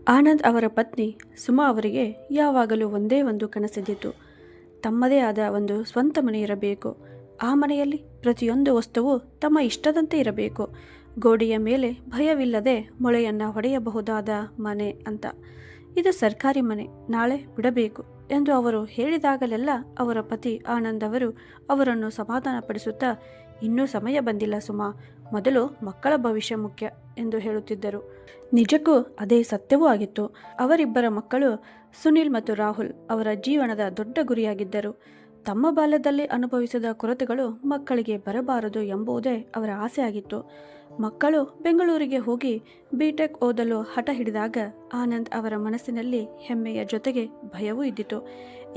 ಆನಂದ್ ಅವರ ಪತ್ನಿ ಸುಮಾ ಅವರಿಗೆ ಯಾವಾಗಲೂ ಒಂದೇ ಒಂದು ಕನಸಿದ್ದಿತು. ತಮ್ಮದೇ ಆದ ಒಂದು ಸ್ವಂತ ಮನೆ ಇರಬೇಕು. ಆ ಮನೆಯಲ್ಲಿ ಪ್ರತಿಯೊಂದು ವಸ್ತುವು ತಮ್ಮ ಇಷ್ಟದಂತೆ ಇರಬೇಕು. ಗೋಡೆಯ ಮೇಲೆ ಭಯವಿಲ್ಲದೆ ಮೊಳೆಯನ್ನು ಹೊಡೆಯಬಹುದಾದ ಮನೆ ಅಂತ. ಇದು ಸರ್ಕಾರಿ ಮನೆ, ನಾಳೆ ಬಿಡಬೇಕು ಎಂದು ಅವರು ಹೇಳಿದಾಗಲೆಲ್ಲ ಅವರ ಪತಿ ಆನಂದ್ ಅವರು ಅವರನ್ನು ಸಮಾಧಾನಪಡಿಸುತ್ತಾ, ಇನ್ನೂ ಸಮಯ ಬಂದಿಲ್ಲ ಸುಮಾ, ಮೊದಲು ಮಕ್ಕಳ ಭವಿಷ್ಯ ಮುಖ್ಯ ಎಂದು ಹೇಳುತ್ತಿದ್ದರು. ನಿಜಕ್ಕೂ ಅದೇ ಸತ್ಯವೂ ಆಗಿತ್ತು. ಅವರಿಬ್ಬರ ಮಕ್ಕಳು ಸುನಿಲ್ ಮತ್ತು ರಾಹುಲ್ ಅವರ ಜೀವನದ ದೊಡ್ಡ ಗುರಿಯಾಗಿದ್ದರು. ತಮ್ಮ ಬಾಲ್ಯದಲ್ಲಿ ಅನುಭವಿಸಿದ ಕೊರತೆಗಳು ಮಕ್ಕಳಿಗೆ ಬರಬಾರದು ಎಂಬುದೇ ಅವರ ಆಸೆ ಆಗಿತ್ತು. ಮಕ್ಕಳು ಬೆಂಗಳೂರಿಗೆ ಹೋಗಿ ಬಿಟೆಕ್ ಓದಲು ಹಠ ಹಿಡಿದಾಗ ಆನಂದ್ ಅವರ ಮನಸ್ಸಿನಲ್ಲಿ ಹೆಮ್ಮೆಯ ಜೊತೆಗೆ ಭಯವೂ ಇದ್ದಿತು.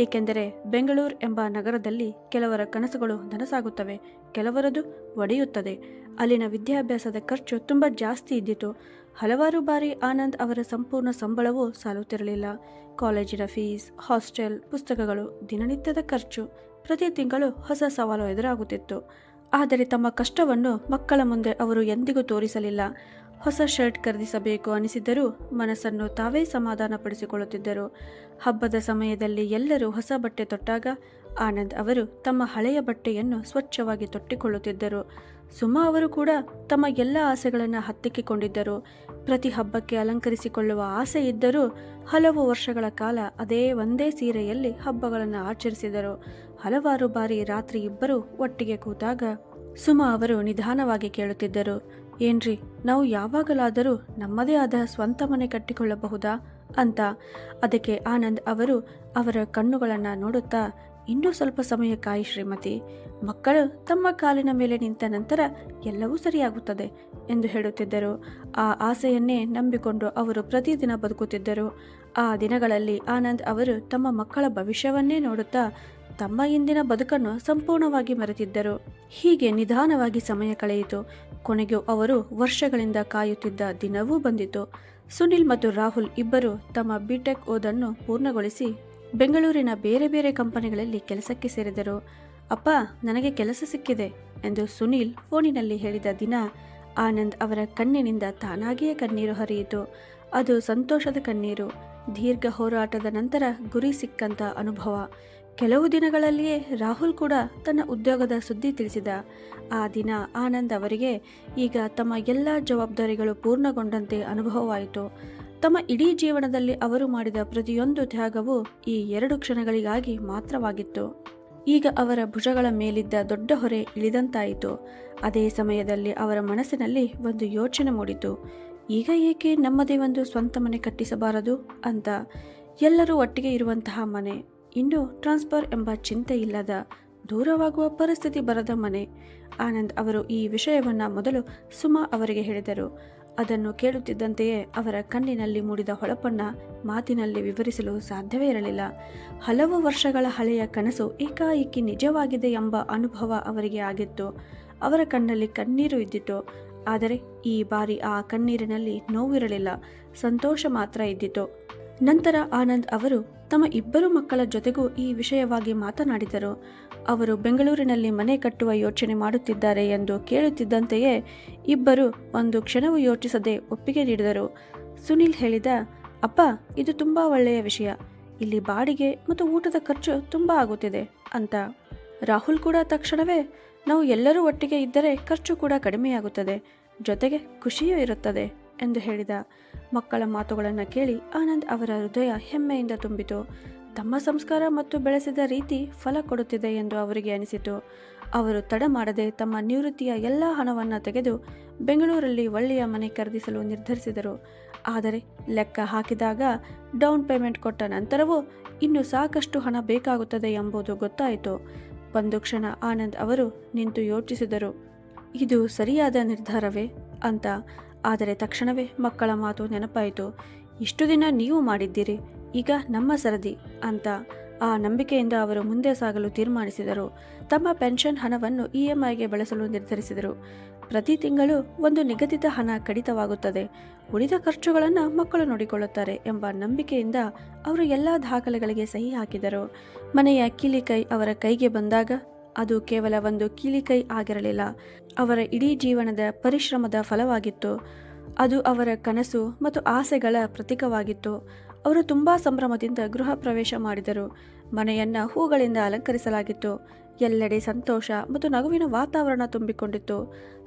ಏಕೆಂದರೆ ಬೆಂಗಳೂರು ಎಂಬ ನಗರದಲ್ಲಿ ಕೆಲವರ ಕನಸುಗಳು ನನಸಾಗುತ್ತವೆ, ಕೆಲವರದು ಒಡೆಯುತ್ತದೆ. ಅಲ್ಲಿನ ವಿದ್ಯಾಭ್ಯಾಸದ ಖರ್ಚು ತುಂಬ ಜಾಸ್ತಿ ಇದ್ದಿತು. ಹಲವಾರು ಬಾರಿ ಆನಂದ್ ಅವರ ಸಂಪೂರ್ಣ ಸಂಬಳವೂ ಸಾಲುತ್ತಿರಲಿಲ್ಲ. ಕಾಲೇಜಿನ ಫೀಸ್, ಹಾಸ್ಟೆಲ್, ಪುಸ್ತಕಗಳು, ದಿನನಿತ್ಯದ ಖರ್ಚು, ಪ್ರತಿ ತಿಂಗಳು ಹೊಸ ಸವಾಲು ಎದುರಾಗುತ್ತಿತ್ತು. ಆದರೆ ತಮ್ಮ ಕಷ್ಟವನ್ನು ಮಕ್ಕಳ ಮುಂದೆ ಅವರು ಎಂದಿಗೂ ತೋರಿಸಲಿಲ್ಲ. ಹೊಸ ಶರ್ಟ್ ಖರೀದಿಸಬೇಕು ಅನಿಸಿದ್ದರೂ ಮನಸ್ಸನ್ನು ತಾವೇ ಸಮಾಧಾನಪಡಿಸಿಕೊಳ್ಳುತ್ತಿದ್ದರು. ಹಬ್ಬದ ಸಮಯದಲ್ಲಿ ಎಲ್ಲರೂ ಹೊಸ ಬಟ್ಟೆ ತೊಟ್ಟಾಗ ಆನಂದ್ ಅವರು ತಮ್ಮ ಹಳೆಯ ಬಟ್ಟೆಯನ್ನು ಸ್ವಚ್ಛವಾಗಿ ತೊಟ್ಟಿಕೊಳ್ಳುತ್ತಿದ್ದರು. ಸುಮಾ ಅವರು ಕೂಡ ತಮ್ಮ ಎಲ್ಲ ಆಸೆಗಳನ್ನು ಹತ್ತಿಕ್ಕಿಕೊಂಡಿದ್ದರು. ಪ್ರತಿ ಹಬ್ಬಕ್ಕೆ ಅಲಂಕರಿಸಿಕೊಳ್ಳುವ ಆಸೆ ಇದ್ದರೂ ಹಲವು ವರ್ಷಗಳ ಕಾಲ ಅದೇ ಒಂದೇ ಸೀರೆಯಲ್ಲಿ ಹಬ್ಬಗಳನ್ನು ಆಚರಿಸಿದರು. ಹಲವಾರು ಬಾರಿ ರಾತ್ರಿ ಇಬ್ಬರು ಒಟ್ಟಿಗೆ ಕೂತಾಗ ಸುಮಾ ಅವರು ನಿಧಾನವಾಗಿ ಕೇಳುತ್ತಿದ್ದರು, ಏನ್ರಿ, ನಾವು ಯಾವಾಗಲಾದರೂ ನಮ್ಮದೇ ಆದ ಸ್ವಂತ ಮನೆ ಕಟ್ಟಿಕೊಳ್ಳಬಹುದಾ ಅಂತ. ಅದಕ್ಕೆ ಆನಂದ್ ಅವರು ಅವರ ಕಣ್ಣುಗಳನ್ನು ನೋಡುತ್ತಾ, ಇನ್ನೂ ಸ್ವಲ್ಪ ಸಮಯ ಕಾಯಿ ಶ್ರೀಮತಿ, ಮಕ್ಕಳು ತಮ್ಮ ಕಾಲಿನ ಮೇಲೆ ನಿಂತ ನಂತರ ಎಲ್ಲವೂ ಸರಿಯಾಗುತ್ತದೆ ಎಂದು ಹೇಳುತ್ತಿದ್ದರು. ಆ ಆಸೆಯನ್ನೇ ನಂಬಿಕೊಂಡು ಅವರು ಪ್ರತಿದಿನ ಬದುಕುತ್ತಿದ್ದರು. ಆ ದಿನಗಳಲ್ಲಿ ಆನಂದ್ ಅವರು ತಮ್ಮ ಮಕ್ಕಳ ಭವಿಷ್ಯವನ್ನೇ ನೋಡುತ್ತಾ ತಮ್ಮ ಇಂದಿನ ಬದುಕನ್ನು ಸಂಪೂರ್ಣವಾಗಿ ಮರೆತಿದ್ದರು. ಹೀಗೆ ನಿಧಾನವಾಗಿ ಸಮಯ ಕಳೆಯಿತು. ಕೊನೆಗೂ ಅವರು ವರ್ಷಗಳಿಂದ ಕಾಯುತ್ತಿದ್ದ ದಿನವೂ ಬಂದಿತು. ಸುನಿಲ್ ಮತ್ತು ರಾಹುಲ್ ಇಬ್ಬರು ತಮ್ಮ ಬಿಟೆಕ್ ಓದನ್ನು ಪೂರ್ಣಗೊಳಿಸಿ ಬೆಂಗಳೂರಿನ ಬೇರೆ ಬೇರೆ ಕಂಪನಿಗಳಲ್ಲಿ ಕೆಲಸಕ್ಕೆ ಸೇರಿದರು. ಅಪ್ಪ, ನನಗೆ ಕೆಲಸ ಸಿಕ್ಕಿದೆ ಎಂದು ಸುನೀಲ್ ಫೋನಿನಲ್ಲಿ ಹೇಳಿದ ದಿನ ಆನಂದ್ ಅವರ ಕಣ್ಣಿನಿಂದ ತಾನಾಗಿಯೇ ಕಣ್ಣೀರು ಹರಿಯಿತು. ಅದು ಸಂತೋಷದ ಕಣ್ಣೀರು. ದೀರ್ಘ ಹೋರಾಟದ ನಂತರ ಗುರಿ ಸಿಕ್ಕಂತ ಅನುಭವ. ಕೆಲವು ದಿನಗಳಲ್ಲಿಯೇ ರಾಹುಲ್ ಕೂಡ ತನ್ನ ಉದ್ಯೋಗದ ಸುದ್ದಿ ತಿಳಿಸಿದ. ಆ ದಿನ ಆನಂದ್ ಅವರಿಗೆ ಈಗ ತಮ್ಮ ಎಲ್ಲ ಜವಾಬ್ದಾರಿಗಳು ಪೂರ್ಣಗೊಂಡಂತೆ ಅನುಭವವಾಯಿತು. ತಮ್ಮ ಇಡೀ ಜೀವನದಲ್ಲಿ ಅವರು ಮಾಡಿದ ಪ್ರತಿಯೊಂದು ತ್ಯಾಗವೂ ಈ 2 ಕ್ಷಣಗಳಿಗಾಗಿ ಮಾತ್ರವಾಗಿತ್ತು. ಈಗ ಅವರ ಭುಜಗಳ ಮೇಲಿದ್ದ ದೊಡ್ಡ ಹೊರೆ ಇಳಿದಂತಾಯಿತು. ಅದೇ ಸಮಯದಲ್ಲಿ ಅವರ ಮನಸ್ಸಿನಲ್ಲಿ ಒಂದು ಯೋಚನೆ ಮೂಡಿತು, ಈಗ ಏಕೆ ನಮ್ಮದೇ ಒಂದು ಸ್ವಂತ ಮನೆ ಕಟ್ಟಿಸಬಾರದು ಅಂತ. ಎಲ್ಲರೂ ಒಟ್ಟಿಗೆ ಇರುವಂತಹ ಮನೆ, ಇನ್ನು ಟ್ರಾನ್ಸ್ಫರ್ ಎಂಬ ಚಿಂತೆ ಇಲ್ಲದ, ದೂರವಾಗುವ ಪರಿಸ್ಥಿತಿ ಬರದ ಮನೆ. ಆನಂದ್ ಅವರು ಈ ವಿಷಯವನ್ನು ಮೊದಲು ಸುಮಾ ಅವರಿಗೆ ಹೇಳಿದರು. ಅದನ್ನು ಕೇಳುತ್ತಿದ್ದಂತೆಯೇ ಅವರ ಕಣ್ಣಿನಲ್ಲಿ ಮೂಡಿದ ಹೊಳಪನ್ನು ಮಾತಿನಲ್ಲಿ ವಿವರಿಸಲು ಸಾಧ್ಯವೇ ಇರಲಿಲ್ಲ. ಹಲವು ವರ್ಷಗಳ ಹಳೆಯ ಕನಸು ಏಕಾಏಕಿ ನಿಜವಾಗಿದೆ ಎಂಬ ಅನುಭವ ಅವರಿಗೆ ಆಗಿತ್ತು. ಅವರ ಕಣ್ಣಲ್ಲಿ ಕಣ್ಣೀರು ಇದ್ದಿತು. ಆದರೆ ಈ ಬಾರಿ ಆ ಕಣ್ಣೀರಿನಲ್ಲಿ ನೋವಿರಲಿಲ್ಲ, ಸಂತೋಷ ಮಾತ್ರ ಇದ್ದಿತು. ನಂತರ ಆನಂದ್ ಅವರು ತಮ್ಮ ಇಬ್ಬರು ಮಕ್ಕಳ ಜೊತೆಗೂ ಈ ವಿಷಯವಾಗಿ ಮಾತನಾಡಿದರು. ಅವರು ಬೆಂಗಳೂರಿನಲ್ಲಿ ಮನೆ ಕಟ್ಟುವ ಯೋಚನೆ ಮಾಡುತ್ತಿದ್ದಾರೆ ಎಂದು ಕೇಳುತ್ತಿದ್ದಂತೆಯೇ ಇಬ್ಬರು ಒಂದು ಕ್ಷಣವೂ ಯೋಚಿಸದೆ ಒಪ್ಪಿಗೆ ನೀಡಿದರು. ಸುನಿಲ್ ಹೇಳಿದ, ಅಪ್ಪ, ಇದು ತುಂಬ ಒಳ್ಳೆಯ ವಿಷಯ. ಇಲ್ಲಿ ಬಾಡಿಗೆ ಮತ್ತು ಊಟದ ಖರ್ಚು ತುಂಬ ಆಗುತ್ತಿದೆ ಅಂತ. ರಾಹುಲ್ ಕೂಡ ತಕ್ಷಣವೇ, ನಾವು ಎಲ್ಲರೂ ಒಟ್ಟಿಗೆ ಇದ್ದರೆ ಖರ್ಚು ಕೂಡ ಕಡಿಮೆಯಾಗುತ್ತದೆ, ಜೊತೆಗೆ ಖುಷಿಯೂ ಇರುತ್ತದೆ ಎಂದು ಹೇಳಿದ. ಮಕ್ಕಳ ಮಾತುಗಳನ್ನು ಕೇಳಿ ಆನಂದ್ ಅವರ ಹೃದಯ ಹೆಮ್ಮೆಯಿಂದ ತುಂಬಿತು. ತಮ್ಮ ಸಂಸ್ಕಾರ ಮತ್ತು ಬೆಳೆಸಿದ ರೀತಿ ಫಲ ಕೊಡುತ್ತಿದೆ ಎಂದು ಅವರಿಗೆ ಅನಿಸಿತು. ಅವರು ತಡ ಮಾಡದೆ ತಮ್ಮ ನಿವೃತ್ತಿಯ ಎಲ್ಲ ಹಣವನ್ನು ತೆಗೆದು ಬೆಂಗಳೂರಲ್ಲಿ ಒಳ್ಳೆಯ ಮನೆ ಖರೀದಿಸಲು ನಿರ್ಧರಿಸಿದರು. ಆದರೆ ಲೆಕ್ಕ ಹಾಕಿದಾಗ ಡೌನ್ ಪೇಮೆಂಟ್ ಕೊಟ್ಟ ನಂತರವೂ ಇನ್ನೂ ಸಾಕಷ್ಟು ಹಣ ಬೇಕಾಗುತ್ತದೆ ಎಂಬುದು ಗೊತ್ತಾಯಿತು. ಒಂದು ಕ್ಷಣ ಆನಂದ್ ಅವರು ನಿಂತು ಯೋಚಿಸಿದರು, ಇದು ಸರಿಯಾದ ನಿರ್ಧಾರವೇ ಅಂತ. ಆದರೆ ತಕ್ಷಣವೇ ಮಕ್ಕಳ ಮಾತು ನೆನಪಾಯಿತು. ಇಷ್ಟು ದಿನ ನೀವು ಮಾಡಿದ್ದೀರಿ, ಈಗ ನಮ್ಮ ಸರದಿ ಅಂತ. ಆ ನಂಬಿಕೆಯಿಂದ ಅವರು ಮುಂದೆ ಸಾಗಲು ತೀರ್ಮಾನಿಸಿದರು. ತಮ್ಮ ಪೆನ್ಷನ್ ಹಣವನ್ನು EMIಗೆ ಬಳಸಲು ನಿರ್ಧರಿಸಿದರು. ಪ್ರತಿ ತಿಂಗಳು ಒಂದು ನಿಗದಿತ ಹಣ ಕಡಿತವಾಗುತ್ತದೆ, ಉಳಿದ ಖರ್ಚುಗಳನ್ನು ಮಕ್ಕಳು ನೋಡಿಕೊಳ್ಳುತ್ತಾರೆ ಎಂಬ ನಂಬಿಕೆಯಿಂದ ಅವರು ಎಲ್ಲ ದಾಖಲೆಗಳಿಗೆ ಸಹಿ ಹಾಕಿದರು. ಮನೆಯ ಕೀಲಿಕೈ ಅವರ ಕೈಗೆ ಬಂದಾಗ ಅದು ಕೇವಲ ಒಂದು ಕೀಲಿಕೈ ಆಗಿರಲಿಲ್ಲ, ಅವರ ಇಡೀ ಜೀವನದ ಪರಿಶ್ರಮದ ಫಲವಾಗಿತ್ತು. ಅದು ಅವರ ಕನಸು ಮತ್ತು ಆಸೆಗಳ ಪ್ರತೀಕವಾಗಿತ್ತು. ಅವರು ತುಂಬ ಸಂಭ್ರಮದಿಂದ ಗೃಹ ಪ್ರವೇಶ ಮಾಡಿದರು. ಮನೆಯನ್ನು ಹೂಗಳಿಂದ ಅಲಂಕರಿಸಲಾಗಿತ್ತು. ಎಲ್ಲೆಡೆ ಸಂತೋಷ ಮತ್ತು ನಗುವಿನ ವಾತಾವರಣ ತುಂಬಿಕೊಂಡಿತ್ತು.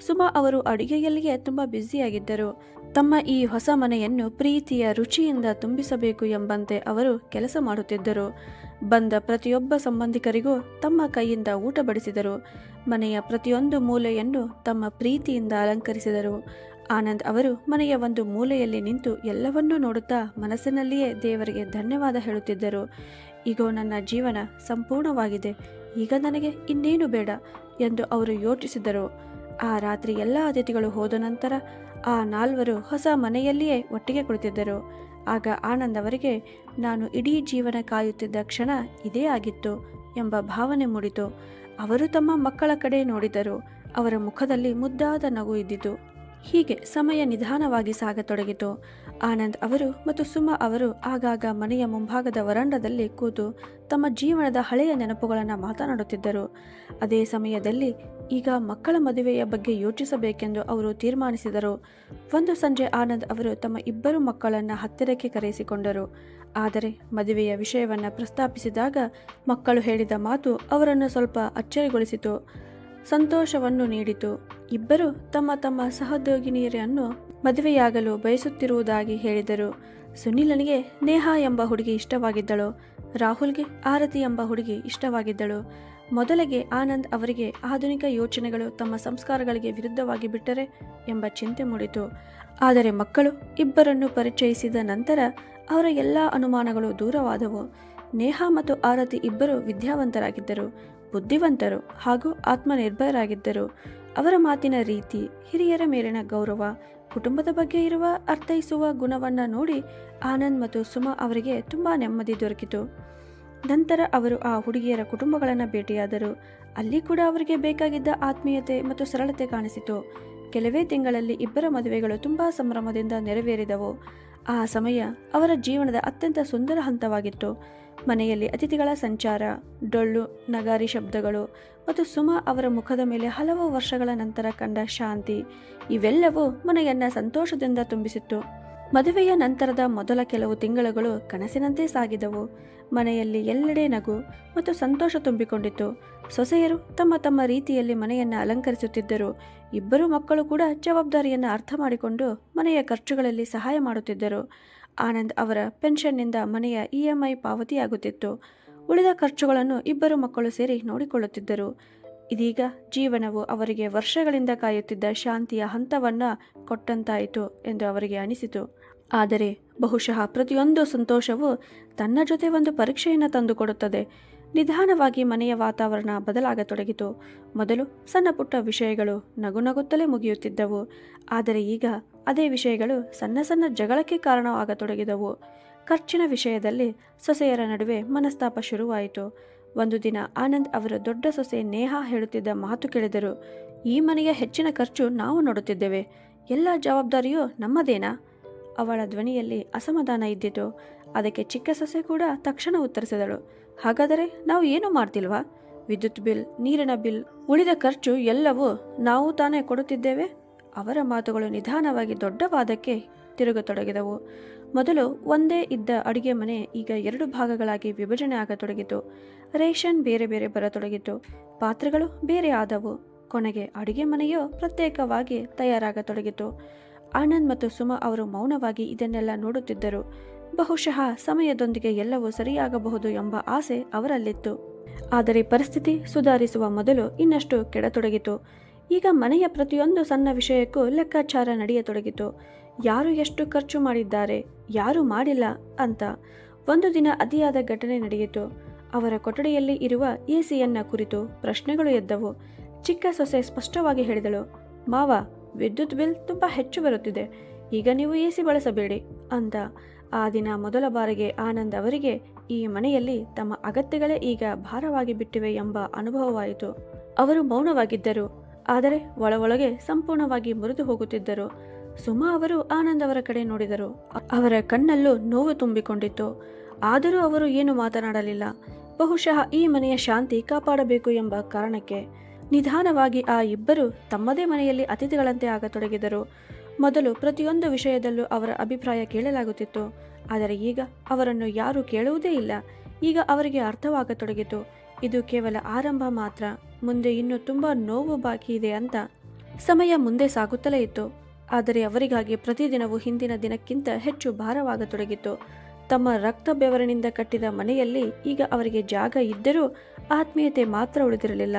ಸುಮಾ ಅವರು ಅಡುಗೆಯಲ್ಲಿಯೇ ತುಂಬ ಬ್ಯುಸಿಯಾಗಿದ್ದರು. ತಮ್ಮ ಈ ಹೊಸ ಮನೆಯನ್ನು ಪ್ರೀತಿಯ ರುಚಿಯಿಂದ ತುಂಬಿಸಬೇಕು ಎಂಬಂತೆ ಅವರು ಕೆಲಸ ಮಾಡುತ್ತಿದ್ದರು. ಬಂದ ಪ್ರತಿಯೊಬ್ಬ ಸಂಬಂಧಿಕರಿಗೂ ತಮ್ಮ ಕೈಯಿಂದ ಊಟ ಬಡಿಸಿದರು. ಮನೆಯ ಪ್ರತಿಯೊಂದು ಮೂಲೆಯನ್ನು ತಮ್ಮ ಪ್ರೀತಿಯಿಂದ ಅಲಂಕರಿಸಿದರು. ಆನಂದ್ ಅವರು ಮನೆಯ ಒಂದು ಮೂಲೆಯಲ್ಲಿ ನಿಂತು ಎಲ್ಲವನ್ನೂ ನೋಡುತ್ತಾ ಮನಸ್ಸಿನಲ್ಲಿಯೇ ದೇವರಿಗೆ ಧನ್ಯವಾದ ಹೇಳುತ್ತಿದ್ದರು. ಈಗೋ ನನ್ನ ಜೀವನ ಸಂಪೂರ್ಣವಾಗಿದೆ, ಈಗ ನನಗೆ ಇನ್ನೇನು ಬೇಡ ಎಂದು ಅವರು ಯೋಚಿಸಿದರು. ಆ ರಾತ್ರಿ ಎಲ್ಲ ಅತಿಥಿಗಳು ಹೋದ ನಂತರ ಆ ನಾಲ್ವರು ಹೊಸ ಮನೆಯಲ್ಲಿಯೇ ಒಟ್ಟಿಗೆ ಕುಳಿತಿದ್ದರು. ಆಗ ಆನಂದ್ ಅವರಿಗೆ ನಾನು ಇಡೀ ಜೀವನ ಕಾಯುತ್ತಿದ್ದ ಕ್ಷಣ ಇದೇ ಆಗಿತ್ತು ಎಂಬ ಭಾವನೆ ಮೂಡಿತು. ಅವರು ತಮ್ಮ ಮಕ್ಕಳ ಕಡೆ ನೋಡಿದರು. ಅವರ ಮುಖದಲ್ಲಿ ಮುದ್ದಾದ ನಗು ಇದ್ದಿತು. ಹೀಗೆ ಸಮಯ ನಿಧಾನವಾಗಿ ಸಾಗತೊಡಗಿತು. ಆನಂದ್ ಅವರು ಮತ್ತು ಸುಮಾ ಅವರು ಆಗಾಗ ಮನೆಯ ಮುಂಭಾಗದ ವರಾಂಡದಲ್ಲಿ ಕೂತು ತಮ್ಮ ಜೀವನದ ಹಳೆಯ ನೆನಪುಗಳನ್ನು ಮಾತನಾಡುತ್ತಿದ್ದರು. ಅದೇ ಸಮಯದಲ್ಲಿ ಈಗ ಮಕ್ಕಳ ಮದುವೆಯ ಬಗ್ಗೆ ಯೋಚಿಸಬೇಕೆಂದು ಅವರು ತೀರ್ಮಾನಿಸಿದರು. ಒಂದು ಸಂಜೆ ಆನಂದ್ ಅವರು ತಮ್ಮ ಇಬ್ಬರು ಮಕ್ಕಳನ್ನು ಹತ್ತಿರಕ್ಕೆ ಕರೆಸಿಕೊಂಡರು. ಆದರೆ ಮದುವೆಯ ವಿಷಯವನ್ನು ಪ್ರಸ್ತಾಪಿಸಿದಾಗ ಮಕ್ಕಳು ಹೇಳಿದ ಮಾತು ಅವರನ್ನು ಸ್ವಲ್ಪ ಅಚ್ಚರಿಗೊಳಿಸಿತು, ಸಂತೋಷವನ್ನು ನೀಡಿತು. ಇಬ್ಬರು ತಮ್ಮ ತಮ್ಮ ಸಹೋದ್ಯೋಗಿನಿಯರನ್ನು ಮದುವೆಯಾಗಲು ಬಯಸುತ್ತಿರುವುದಾಗಿ ಹೇಳಿದರು. ಸುನಿಲನಿಗೆ ನೇಹಾ ಎಂಬ ಹುಡುಗಿ ಇಷ್ಟವಾಗಿದ್ದಳು. ರಾಹುಲ್ಗೆ ಆರತಿ ಎಂಬ ಹುಡುಗಿ ಇಷ್ಟವಾಗಿದ್ದಳು. ಮೊದಲಿಗೆ ಆನಂದ್ ಅವರಿಗೆ ಆಧುನಿಕ ಯೋಚನೆಗಳು ತಮ್ಮ ಸಂಸ್ಕಾರಗಳಿಗೆ ವಿರುದ್ಧವಾಗಿ ಬಿಟ್ಟರೆ ಎಂಬ ಚಿಂತೆ ಮೂಡಿತು. ಆದರೆ ಮಕ್ಕಳು ಇಬ್ಬರನ್ನು ಪರಿಚಯಿಸಿದ ನಂತರ ಅವರ ಎಲ್ಲ ಅನುಮಾನಗಳು ದೂರವಾದವು. ನೇಹಾ ಮತ್ತು ಆರತಿ ಇಬ್ಬರು ವಿದ್ಯಾವಂತರಾಗಿದ್ದರು, ಬುದ್ಧಿವಂತರು ಹಾಗೂ ಆತ್ಮನಿರ್ಭರರಾಗಿದ್ದರು. ಅವರ ಮಾತಿನ ರೀತಿ, ಹಿರಿಯರ ಮೇಲಿನ ಗೌರವ, ಕುಟುಂಬದ ಬಗ್ಗೆ ಇರುವ ಅರ್ಥೈಸುವ ಗುಣವನ್ನು ನೋಡಿ ಆನಂದ್ ಮತ್ತು ಸುಮಾ ಅವರಿಗೆ ತುಂಬ ನೆಮ್ಮದಿ ದೊರಕಿತು. ನಂತರ ಅವರು ಆ ಹುಡುಗಿಯರ ಕುಟುಂಬಗಳನ್ನು ಭೇಟಿಯಾದರು. ಅಲ್ಲಿ ಕೂಡ ಅವರಿಗೆ ಬೇಕಾಗಿದ್ದ ಆತ್ಮೀಯತೆ ಮತ್ತು ಸರಳತೆ ಕಾಣಿಸಿತು. ಕೆಲವೇ ತಿಂಗಳಲ್ಲಿ ಇಬ್ಬರ ಮದುವೆಗಳು ತುಂಬ ಸಂಭ್ರಮದಿಂದ ನೆರವೇರಿದವು. ಆ ಸಮಯ ಅವರ ಜೀವನದ ಅತ್ಯಂತ ಸುಂದರ ಹಂತವಾಗಿತ್ತು. ಮನೆಯಲ್ಲಿ ಅತಿಥಿಗಳ ಸಂಚಾರ, ಡೊಳ್ಳು ನಗಾರಿ ಶಬ್ದಗಳು ಮತ್ತು ಸುಮಾ ಅವರ ಮುಖದ ಮೇಲೆ ಹಲವು ವರ್ಷಗಳ ನಂತರ ಕಂಡ ಶಾಂತಿ, ಇವೆಲ್ಲವೂ ಮನೆಯನ್ನು ಸಂತೋಷದಿಂದ ತುಂಬಿಸಿತ್ತು. ಮದುವೆಯ ನಂತರದ ಮೊದಲ ಕೆಲವು ತಿಂಗಳುಗಳು ಕನಸಿನಂತೆ ಸಾಗಿದವು. ಮನೆಯಲ್ಲಿ ಎಲ್ಲೆಡೆ ನಗು ಮತ್ತು ಸಂತೋಷ ತುಂಬಿಕೊಂಡಿತ್ತು. ಸೊಸೆಯರು ತಮ್ಮ ತಮ್ಮ ರೀತಿಯಲ್ಲಿ ಮನೆಯನ್ನು ಅಲಂಕರಿಸುತ್ತಿದ್ದರು. ಇಬ್ಬರು ಮಕ್ಕಳು ಕೂಡ ಜವಾಬ್ದಾರಿಯನ್ನು ಅರ್ಥ ಮಾಡಿಕೊಂಡು ಮನೆಯ ಖರ್ಚುಗಳಲ್ಲಿ ಸಹಾಯ ಮಾಡುತ್ತಿದ್ದರು. ಆನಂದ್ ಅವರ ಪೆನ್ಷನ್ನಿಂದ ಮನೆಯ EMI ಪಾವತಿಯಾಗುತ್ತಿತ್ತು. ಉಳಿದ ಖರ್ಚುಗಳನ್ನು ಇಬ್ಬರು ಮಕ್ಕಳು ಸೇರಿ ನೋಡಿಕೊಳ್ಳುತ್ತಿದ್ದರು. ಇದೀಗ ಜೀವನವು ಅವರಿಗೆ ವರ್ಷಗಳಿಂದ ಕಾಯುತ್ತಿದ್ದ ಶಾಂತಿಯ ಹಂತವನ್ನು ಕೊಟ್ಟಂತಾಯಿತು ಎಂದು ಅವರಿಗೆ ಅನಿಸಿತು. ಆದರೆ ಬಹುಶಃ ಪ್ರತಿಯೊಂದು ಸಂತೋಷವು ತನ್ನ ಜೊತೆ ಒಂದು ಪರೀಕ್ಷೆಯನ್ನು ತಂದುಕೊಡುತ್ತದೆ. ನಿಧಾನವಾಗಿ ಮನೆಯ ವಾತಾವರಣ ಬದಲಾಗತೊಡಗಿತು. ಮೊದಲು ಸಣ್ಣ ಪುಟ್ಟ ವಿಷಯಗಳು ನಗು ನಗುತ್ತಲೇ ಮುಗಿಯುತ್ತಿದ್ದವು. ಆದರೆ ಈಗ ಅದೇ ವಿಷಯಗಳು ಸಣ್ಣ ಸಣ್ಣ ಜಗಳಕ್ಕೆ ಕಾರಣವಾಗತೊಡಗಿದವು. ಖರ್ಚಿನ ವಿಷಯದಲ್ಲಿ ಸೊಸೆಯರ ನಡುವೆ ಮನಸ್ತಾಪ ಶುರುವಾಯಿತು. ಒಂದು ದಿನ ಆನಂದ್ ಅವರ ದೊಡ್ಡ ಸೊಸೆ ನೇಹಾ ಹೇಳುತ್ತಿದ್ದ ಮಾತು ಕೇಳಿದರು. ಈ ಮನೆಯ ಹೆಚ್ಚಿನ ಖರ್ಚು ನಾವು ನೋಡುತ್ತಿದ್ದೇವೆ, ಎಲ್ಲ ಜವಾಬ್ದಾರಿಯೂ ನಮ್ಮದೇನಾ? ಅವಳ ಧ್ವನಿಯಲ್ಲಿ ಅಸಮಾಧಾನ ಇದ್ದಿತು. ಅದಕ್ಕೆ ಚಿಕ್ಕ ಸೊಸೆ ಕೂಡ ತಕ್ಷಣ ಉತ್ತರಿಸಿದಳು, ಹಾಗಾದರೆ ನಾವು ಏನೂ ಮಾಡ್ತಿಲ್ವಾ? ವಿದ್ಯುತ್ ಬಿಲ್, ನೀರಿನ ಬಿಲ್, ಉಳಿದ ಖರ್ಚು ಎಲ್ಲವೂ ನಾವು ತಾನೇ ಕೊಡುತ್ತಿದ್ದೇವೆ. ಅವರ ಮಾತುಗಳು ನಿಧಾನವಾಗಿ ದೊಡ್ಡ ವಾದಕ್ಕೆ ತಿರುಗತೊಡಗಿದವು. ಮೊದಲು ಒಂದೇ ಇದ್ದ ಅಡುಗೆ ಮನೆ ಈಗ 2 ಭಾಗಗಳಾಗಿ ವಿಭಜನೆ ಆಗತೊಡಗಿತು. ರೇಷನ್ ಬೇರೆ ಬೇರೆ ಬರತೊಡಗಿತು. ಪಾತ್ರೆಗಳು ಬೇರೆ ಆದವು. ಕೊನೆಗೆ ಅಡುಗೆ ಮನೆಯು ಪ್ರತ್ಯೇಕವಾಗಿ ತಯಾರಾಗತೊಡಗಿತು. ಆನಂದ್ ಮತ್ತು ಸುಮಾ ಅವರು ಮೌನವಾಗಿ ಇದನ್ನೆಲ್ಲ ನೋಡುತ್ತಿದ್ದರು. ಬಹುಶಃ ಸಮಯದೊಂದಿಗೆ ಎಲ್ಲವೂ ಸರಿಯಾಗಬಹುದು ಎಂಬ ಆಸೆ ಅವರಲ್ಲಿತ್ತು. ಆದರೆ ಪರಿಸ್ಥಿತಿ ಸುಧಾರಿಸುವ ಮೊದಲು ಇನ್ನಷ್ಟು ಕೆಡತೊಡಗಿತು. ಈಗ ಮನೆಯ ಪ್ರತಿಯೊಂದು ಸಣ್ಣ ವಿಷಯಕ್ಕೂ ಲೆಕ್ಕಾಚಾರ ನಡೆಯತೊಡಗಿತು. ಯಾರು ಎಷ್ಟು ಖರ್ಚು ಮಾಡಿದ್ದಾರೆ, ಯಾರು ಮಾಡಿಲ್ಲ ಅಂತ. ಒಂದು ದಿನ ಅತಿಯಾದ ಘಟನೆ ನಡೆಯಿತು. ಅವರ ಕೊಠಡಿಯಲ್ಲಿ ಇರುವ AC ಕುರಿತು ಪ್ರಶ್ನೆಗಳು ಎದ್ದವು. ಚಿಕ್ಕ ಸೊಸೆ ಸ್ಪಷ್ಟವಾಗಿ ಹೇಳಿದಳು, ಮಾವ, ವಿದ್ಯುತ್ ಬಿಲ್ ತುಂಬ ಹೆಚ್ಚು ಬರುತ್ತಿದೆ, ಈಗ ನೀವು AC ಬಳಸಬೇಡಿ ಅಂತ. ಆ ದಿನ ಮೊದಲ ಬಾರಿಗೆ ಆನಂದ್ ಅವರಿಗೆ ಈ ಮನೆಯಲ್ಲಿ ತಮ್ಮ ಅಗತ್ಯಗಳೇ ಈಗ ಭಾರವಾಗಿ ಬಿಟ್ಟಿವೆ ಎಂಬ ಅನುಭವವಾಯಿತು. ಅವರು ಮೌನವಾಗಿದ್ದರು, ಆದರೆ ಒಳಗೆ ಸಂಪೂರ್ಣವಾಗಿ ಮುರಿದು ಹೋಗುತ್ತಿದ್ದರು. ಸುಮಾ ಅವರು ಆನಂದ್ ಅವರ ಕಡೆ ನೋಡಿದರು. ಅವರ ಕಣ್ಣಲ್ಲೂ ನೋವು ತುಂಬಿಕೊಂಡಿತ್ತು. ಆದರೂ ಅವರು ಏನು ಮಾತನಾಡಲಿಲ್ಲ. ಬಹುಶಃ ಈ ಮನೆಯ ಶಾಂತಿ ಕಾಪಾಡಬೇಕು ಎಂಬ ಕಾರಣಕ್ಕೆ. ನಿಧಾನವಾಗಿ ಆ ಇಬ್ಬರು ತಮ್ಮದೇ ಮನೆಯಲ್ಲಿ ಅತಿಥಿಗಳಂತೆ ಆಗತೊಡಗಿದರು. ಮೊದಲು ಪ್ರತಿಯೊಂದು ವಿಷಯದಲ್ಲೂ ಅವರ ಅಭಿಪ್ರಾಯ ಕೇಳಲಾಗುತ್ತಿತ್ತು. ಆದರೆ ಈಗ ಅವರನ್ನು ಯಾರೂ ಕೇಳುವುದೇ ಇಲ್ಲ. ಈಗ ಅವರಿಗೆ ಅರ್ಥವಾಗತೊಡಗಿತು, ಇದು ಕೇವಲ ಆರಂಭ ಮಾತ್ರ, ಮುಂದೆ ಇನ್ನೂ ತುಂಬ ನೋವು ಬಾಕಿ ಇದೆ ಅಂತ. ಸಮಯ ಮುಂದೆ ಸಾಗುತ್ತಲೇ ಇತ್ತು. ಆದರೆ ಅವರಿಗಾಗಿ ಪ್ರತಿದಿನವೂ ಹಿಂದಿನ ದಿನಕ್ಕಿಂತ ಹೆಚ್ಚು ಭಾರವಾಗತೊಡಗಿತು. ತಮ್ಮ ರಕ್ತ ಬೆವರಿನಿಂದ ಕಟ್ಟಿದ ಮನೆಯಲ್ಲಿ ಈಗ ಅವರಿಗೆ ಜಾಗ ಇದ್ದರೂ ಆತ್ಮೀಯತೆ ಮಾತ್ರ ಉಳಿದಿರಲಿಲ್ಲ.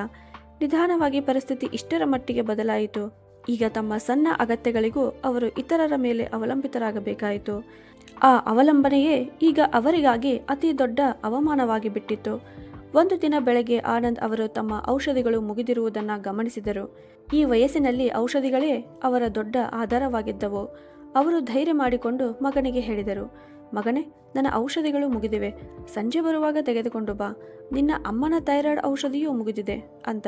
ನಿಧಾನವಾಗಿ ಪರಿಸ್ಥಿತಿ ಇಷ್ಟರ ಮಟ್ಟಿಗೆ ಬದಲಾಯಿತು. ಈಗ ತಮ್ಮ ಸಣ್ಣ ಅಗತ್ಯಗಳಿಗೂ ಅವರು ಇತರರ ಮೇಲೆ ಅವಲಂಬಿತರಾಗಬೇಕಾಯಿತು. ಆ ಅವಲಂಬನೆಯೇ ಈಗ ಅವರಿಗಾಗಿ ಅತಿ ದೊಡ್ಡ ಅವಮಾನವಾಗಿ ಬಿಟ್ಟಿತ್ತು. ಒಂದು ದಿನ ಬೆಳಗ್ಗೆ ಆನಂದ್ ಅವರು ತಮ್ಮ ಔಷಧಿಗಳು ಮುಗಿದಿರುವುದನ್ನು ಗಮನಿಸಿದರು. ಈ ವಯಸ್ಸಿನಲ್ಲಿ ಔಷಧಿಗಳೇ ಅವರ ದೊಡ್ಡ ಆಧಾರವಾಗಿದ್ದವು. ಅವರು ಧೈರ್ಯ ಮಾಡಿಕೊಂಡು ಮಗನಿಗೆ ಹೇಳಿದರು, ಮಗನೇ, ನನ್ನ ಔಷಧಿಗಳು ಮುಗಿದಿವೆ, ಸಂಜೆ ಬರುವಾಗ ತೆಗೆದುಕೊಂಡು ಬಾ, ನಿನ್ನ ಅಮ್ಮನ ಥೈರಾಯ್ಡ್ ಔಷಧಿಯೂ ಮುಗಿದಿದೆ ಅಂತ.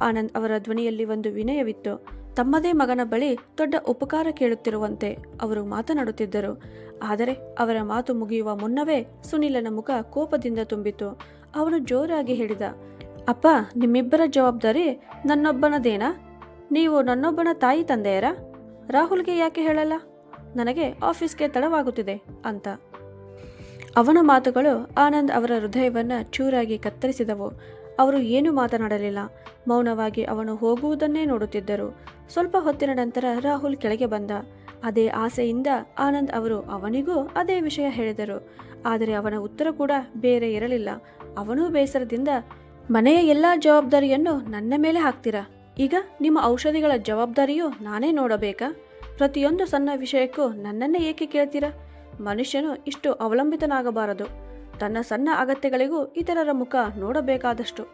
ಆನಂದ್ ಅವರ ಧ್ವನಿಯಲ್ಲಿ ಒಂದು ವಿನಯವಿತ್ತು. ತಮ್ಮದೇ ಮಗನ ಬಳಿ ದೊಡ್ಡ ಉಪಕಾರ ಕೇಳುತ್ತಿರುವಂತೆ ಅವರು ಮಾತನಾಡುತ್ತಿದ್ದರು. ಆದರೆ ಅವರ ಮಾತು ಮುಗಿಯುವ ಮುನ್ನವೇ ಸುನಿಲನ ಮುಖ ಕೋಪದಿಂದ ತುಂಬಿತು. ಅವನು ಜೋರಾಗಿ ಹೇಳಿದ, ಅಪ್ಪ, ನಿಮ್ಮಿಬ್ಬರ ಜವಾಬ್ದಾರಿ ನನ್ನೊಬ್ಬನದೇನಾ? ನೀವು ನನ್ನೊಬ್ಬನ ತಾಯಿ ತಂದೆಯರಾ? ರಾಹುಲ್ಗೆ ಯಾಕೆ ಹೇಳಲ್ಲ? ನನಗೆ ಆಫೀಸ್ಗೆ ತಡವಾಗುತ್ತಿದೆ ಅಂತ. ಅವನ ಮಾತುಗಳು ಆನಂದ್ ಅವರ ಹೃದಯವನ್ನು ಚೂರಾಗಿ ಕತ್ತರಿಸಿದವು. ಅವರು ಏನೂ ಮಾತನಾಡಲಿಲ್ಲ. ಮೌನವಾಗಿ ಅವನು ಹೋಗುವುದನ್ನೇ ನೋಡುತ್ತಿದ್ದರು. ಸ್ವಲ್ಪ ಹೊತ್ತಿನ ನಂತರ ರಾಹುಲ್ ಕೆಳಗೆ ಬಂದ. ಅದೇ ಆಸೆಯಿಂದ ಆನಂದ್ ಅವರು ಅವನಿಗೂ ಅದೇ ವಿಷಯ ಹೇಳಿದರು. ಆದರೆ ಅವನ ಉತ್ತರ ಕೂಡ ಬೇರೆ ಇರಲಿಲ್ಲ. ಅವನೂ ಬೇಸರದಿಂದ, ಮನೆಯ ಎಲ್ಲ ಜವಾಬ್ದಾರಿಯನ್ನು ನನ್ನ ಮೇಲೆ ಹಾಕ್ತೀರಾ? ಈಗ ನಿಮ್ಮ ಔಷಧಿಗಳ ಜವಾಬ್ದಾರಿಯೂ ನಾನೇ ನೋಡಬೇಕಾ? ಪ್ರತಿಯೊಂದು ಸಣ್ಣ ವಿಷಯಕ್ಕೂ ನನ್ನನ್ನೇ ಏಕೆ ಕೇಳ್ತೀರಾ? ಮನುಷ್ಯನು ಇಷ್ಟು ಅವಲಂಬಿತನಾಗಬಾರದು. ತನ್ನ ಸಣ್ಣ ಅಗತ್ಯಗಳಿಗೂ ಇತರರ ಮುಖ ನೋಡಬೇಕಾದಷ್ಟು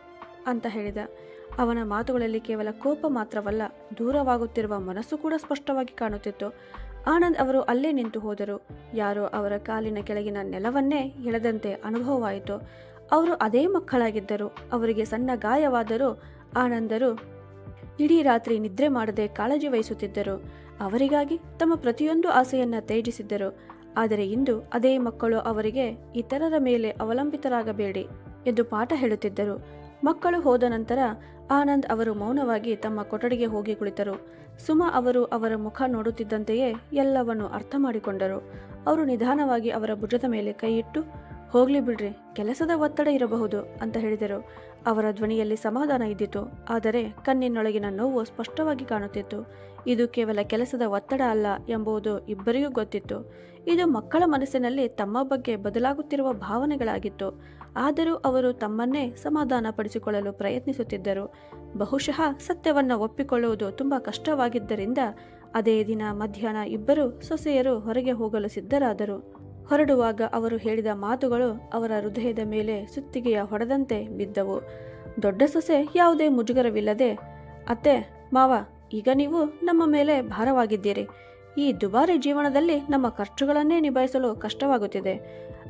ಅಂತ ಹೇಳಿದ. ಅವನ ಮಾತುಗಳಲ್ಲಿ ಕೇವಲ ಕೋಪ ಮಾತ್ರವಲ್ಲ, ದೂರವಾಗುತ್ತಿರುವ ಮನಸ್ಸು ಕೂಡ ಸ್ಪಷ್ಟವಾಗಿ ಕಾಣುತ್ತಿತ್ತು. ಆನಂದ್ ಅವರು ಅಲ್ಲೇ ನಿಂತು ಹೋದರು. ಯಾರೋ ಅವರ ಕಾಲಿನ ಕೆಳಗಿನ ನೆಲವನ್ನೇ ಎಳೆದಂತೆ ಅನುಭವವಾಯಿತು. ಅವರು ಅದೇ ಮಕ್ಕಳಾಗಿದ್ದರು. ಅವರಿಗೆ ಸಣ್ಣ ಗಾಯವಾದರೂ ಆನಂದರು ಇಡೀ ರಾತ್ರಿ ನಿದ್ರೆ ಮಾಡದೆ ಕಾಳಜಿ ವಹಿಸುತ್ತಿದ್ದರು. ಅವರಿಗಾಗಿ ತಮ್ಮ ಪ್ರತಿಯೊಂದು ಆಸೆಯನ್ನು ತ್ಯಜಿಸಿದ್ದರು. ಆದರೆ ಇಂದು ಅದೇ ಮಕ್ಕಳು ಅವರಿಗೆ ಇತರರ ಮೇಲೆ ಅವಲಂಬಿತರಾಗಬೇಡಿ ಎಂದು ಪಾಠ ಹೇಳುತ್ತಿದ್ದರು. ಮಕ್ಕಳು ಹೋದ ನಂತರ ಆನಂದ್ ಅವರು ಮೌನವಾಗಿ ತಮ್ಮ ಕೊಠಡಿಗೆ ಹೋಗಿ ಕುಳಿತರು. ಸುಮಾ ಅವರು ಅವರ ಮುಖ ನೋಡುತ್ತಿದ್ದಂತೆಯೇ ಎಲ್ಲವನ್ನು ಅರ್ಥ ಮಾಡಿಕೊಂಡರು. ಅವರು ನಿಧಾನವಾಗಿ ಅವರ ಭುಜದ ಮೇಲೆ ಕೈಯಿಟ್ಟು, ಹೋಗ್ಲಿ ಬಿಡ್ರಿ, ಕೆಲಸದ ಒತ್ತಡ ಇರಬಹುದು ಅಂತ ಹೇಳಿದರು. ಅವರ ಧ್ವನಿಯಲ್ಲಿ ಸಮಾಧಾನ ಇದ್ದಿತು, ಆದರೆ ಕಣ್ಣಿನೊಳಗಿನ ನೋವು ಸ್ಪಷ್ಟವಾಗಿ ಕಾಣುತ್ತಿತ್ತು. ಇದು ಕೇವಲ ಕೆಲಸದ ಒತ್ತಡ ಅಲ್ಲ ಎಂಬುದು ಇಬ್ಬರಿಗೂ ಗೊತ್ತಿತ್ತು. ಇದು ಮಕ್ಕಳ ಮನಸ್ಸಿನಲ್ಲಿ ತಮ್ಮ ಬಗ್ಗೆ ಬದಲಾಗುತ್ತಿರುವ ಭಾವನೆಗಳಾಗಿತ್ತು. ಆದರೂ ಅವರು ತಮ್ಮನ್ನೇ ಸಮಾಧಾನ ಪಡಿಸಿಕೊಳ್ಳಲು ಪ್ರಯತ್ನಿಸುತ್ತಿದ್ದರು. ಬಹುಶಃ ಸತ್ಯವನ್ನು ಒಪ್ಪಿಕೊಳ್ಳುವುದು ತುಂಬ ಕಷ್ಟವಾಗಿದ್ದರಿಂದ ಅದೇ ದಿನ ಮಧ್ಯಾಹ್ನ ಇಬ್ಬರು ಸೊಸೆಯರು ಹೊರಗೆ ಹೋಗಲು ಸಿದ್ಧರಾದರು. ಹೊರಡುವಾಗ ಅವರು ಹೇಳಿದ ಮಾತುಗಳು ಅವರ ಹೃದಯದ ಮೇಲೆ ಸುತ್ತಿಗೆಯ ಹೊಡೆದಂತೆ ಬಿದ್ದವು. ದೊಡ್ಡ ಸೊಸೆ ಯಾವುದೇ ಮುಜುಗರವಿಲ್ಲದೆ, ಅತ್ತೆ, ಮಾವ, ಈಗ ನೀವು ನಮ್ಮ ಮೇಲೆ ಭಾರವಾಗಿದ್ದೀರಿ. ಈ ದುಬಾರಿ ಜೀವನದಲ್ಲಿ ನಮ್ಮ ಖರ್ಚುಗಳನ್ನೇ ನಿಭಾಯಿಸಲು ಕಷ್ಟವಾಗುತ್ತಿದೆ.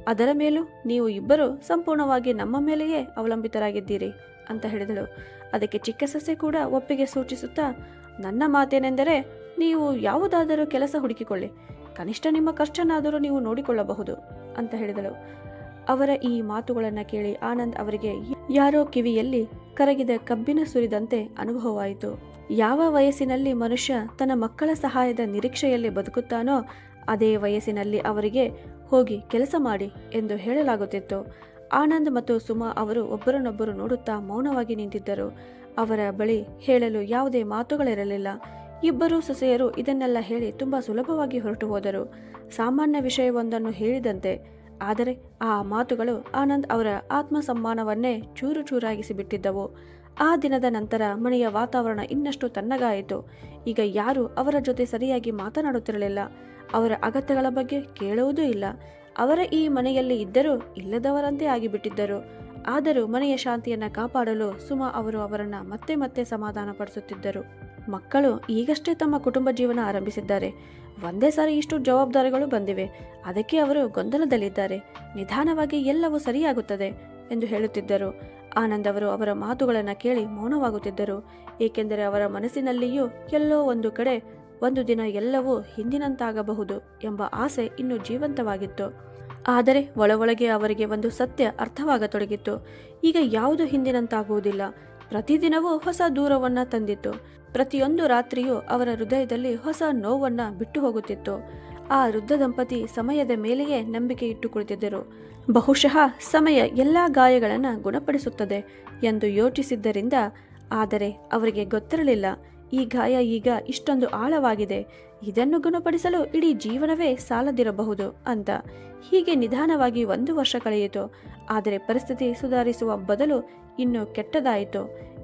ಅದರ ಮೇಲೂ ನೀವು ಇಬ್ಬರು ಸಂಪೂರ್ಣವಾಗಿ ನಮ್ಮ ಮೇಲೆಯೇ ಅವಲಂಬಿತರಾಗಿದ್ದೀರಿ ಅಂತ ಹೇಳಿದಳು. ಅದಕ್ಕೆ ಚಿಕ್ಕ ಸೊಸೆ ಕೂಡ ಒಪ್ಪಿಗೆ ಸೂಚಿಸುತ್ತಾ, ನನ್ನ ಮಾತೇನೆಂದರೆ ನೀವು ಯಾವುದಾದರೂ ಕೆಲಸ ಹುಡುಕಿಕೊಳ್ಳಿ, ಕನಿಷ್ಠ ನಿಮ್ಮ ಖರ್ಚನ್ನಾದರೂ ನೀವು ನೋಡಿಕೊಳ್ಳಬಹುದು ಅಂತ ಹೇಳಿದಳು. ಅವರ ಈ ಮಾತುಗಳನ್ನು ಕೇಳಿ ಆನಂದ್ ಅವರಿಗೆ ಯಾರೋ ಕಿವಿಯಲ್ಲಿ ಕರಗಿದ ಕಬ್ಬಿನ ಸುರಿದಂತೆ ಅನುಭವವಾಯಿತು. ಯಾವ ವಯಸ್ಸಿನಲ್ಲಿ ಮನುಷ್ಯ ತನ್ನ ಮಕ್ಕಳ ಸಹಾಯದ ನಿರೀಕ್ಷೆಯಲ್ಲಿ ಬದುಕುತ್ತಾನೋ ಅದೇ ವಯಸ್ಸಿನಲ್ಲಿ ಅವರಿಗೆ ಹೋಗಿ ಕೆಲಸ ಮಾಡಿ ಎಂದು ಹೇಳಲಾಗುತ್ತಿತ್ತು. ಆನಂದ್ ಮತ್ತು ಸುಮಾ ಅವರು ಒಬ್ಬರನ್ನೊಬ್ಬರು ನೋಡುತ್ತಾ ಮೌನವಾಗಿ ನಿಂತಿದ್ದರು. ಅವರ ಬಳಿ ಹೇಳಲು ಯಾವುದೇ ಮಾತುಗಳಿರಲಿಲ್ಲ. ಇಬ್ಬರೂ ಸೊಸೆಯರು ಇದನ್ನೆಲ್ಲ ಹೇಳಿ ತುಂಬ ಸುಲಭವಾಗಿ ಹೊರಟು ಹೋದರು, ಸಾಮಾನ್ಯ ವಿಷಯವೊಂದನ್ನು ಹೇಳಿದಂತೆ. ಆದರೆ ಆ ಮಾತುಗಳು ಆನಂದ್ ಅವರ ಆತ್ಮಸಮ್ಮಾನವನ್ನೇ ಚೂರು ಚೂರಾಗಿಸಿ ಬಿಟ್ಟಿದ್ದವು. ಆ ದಿನದ ನಂತರ ಮನೆಯ ವಾತಾವರಣ ಇನ್ನಷ್ಟು ತಣ್ಣಗಾಯಿತು. ಈಗ ಯಾರೂ ಅವರ ಜೊತೆ ಸರಿಯಾಗಿ ಮಾತನಾಡುತ್ತಿರಲಿಲ್ಲ. ಅವರ ಅಗತ್ಯಗಳ ಬಗ್ಗೆ ಕೇಳುವುದೂ ಇಲ್ಲ. ಅವರ ಈ ಮನೆಯಲ್ಲಿ ಇದ್ದರೂ ಇಲ್ಲದವರಂತೆ ಆಗಿಬಿಟ್ಟಿದ್ದರು. ಆದರೂ ಮನೆಯ ಶಾಂತಿಯನ್ನು ಕಾಪಾಡಲು ಸುಮಾ ಅವರು ಅವರನ್ನು ಮತ್ತೆ ಮತ್ತೆ ಸಮಾಧಾನ ಪಡಿಸುತ್ತಿದ್ದರು. ಮಕ್ಕಳು ಈಗಷ್ಟೇ ತಮ್ಮ ಕುಟುಂಬ ಜೀವನ ಆರಂಭಿಸಿದ್ದಾರೆ. ಒಂದೇ ಸಾರಿ ಇಷ್ಟು ಜವಾಬ್ದಾರಿಗಳು ಬಂದಿವೆ. ಅದಕ್ಕೆ ಅವರು ಗೊಂದಲದಲ್ಲಿದ್ದಾರೆ. ನಿಧಾನವಾಗಿ ಎಲ್ಲವೂ ಸರಿಯಾಗುತ್ತದೆ ಎಂದು ಹೇಳುತ್ತಿದ್ದರು. ಆನಂದ್ ಅವರು ಅವರ ಮಾತುಗಳನ್ನು ಕೇಳಿ ಮೌನವಾಗುತ್ತಿದ್ದರು. ಏಕೆಂದರೆ ಅವರ ಮನಸ್ಸಿನಲ್ಲಿಯೂ ಎಲ್ಲೋ ಒಂದು ಕಡೆ ಒಂದು ದಿನ ಎಲ್ಲವೂ ಹಿಂದಿನಂತಾಗಬಹುದು ಎಂಬ ಆಸೆ ಇನ್ನೂ ಜೀವಂತವಾಗಿತ್ತು. ಆದರೆ ಒಳಗೆ ಅವರಿಗೆ ಒಂದು ಸತ್ಯ ಅರ್ಥವಾಗತೊಡಗಿತ್ತು. ಈಗ ಯಾವುದು ಹಿಂದಿನಂತಾಗುವುದಿಲ್ಲ. ಪ್ರತಿದಿನವೂ ಹೊಸ ದೂರವನ್ನ ತಂದಿತ್ತು. ಪ್ರತಿಯೊಂದು ರಾತ್ರಿಯೂ ಅವರ ಹೃದಯದಲ್ಲಿ ಹೊಸ ನೋವನ್ನ ಬಿಟ್ಟು ಹೋಗುತ್ತಿತ್ತು. ಆ ವೃದ್ಧ ದಂಪತಿ ಸಮಯದ ಮೇಲೆಯೇ ನಂಬಿಕೆ ಇಟ್ಟು ಕುಳಿತಿದ್ದರು. ಬಹುಶಃ ಸಮಯ ಎಲ್ಲ ಗಾಯಗಳನ್ನು ಗುಣಪಡಿಸುತ್ತದೆ ಎಂದು ಯೋಚಿಸಿದ್ದರಿಂದ, ಆದರೆ ಅವರಿಗೆ ಗೊತ್ತಿರಲಿಲ್ಲ ಈ ಗಾಯ ಈಗ ಇಷ್ಟೊಂದು ಆಳವಾಗಿದೆ, ಇದನ್ನು ಗುಣಪಡಿಸಲು ಇಡೀ ಜೀವನವೇ ಸಾಲದಿರಬಹುದು ಅಂತ. ಹೀಗೆ ನಿಧಾನವಾಗಿ 1 ವರ್ಷ ಕಳೆಯಿತು. ಆದರೆ ಪರಿಸ್ಥಿತಿ ಸುಧಾರಿಸುವ ಬದಲು ಇನ್ನೂ ಕೆಟ್ಟದಾಯಿತು.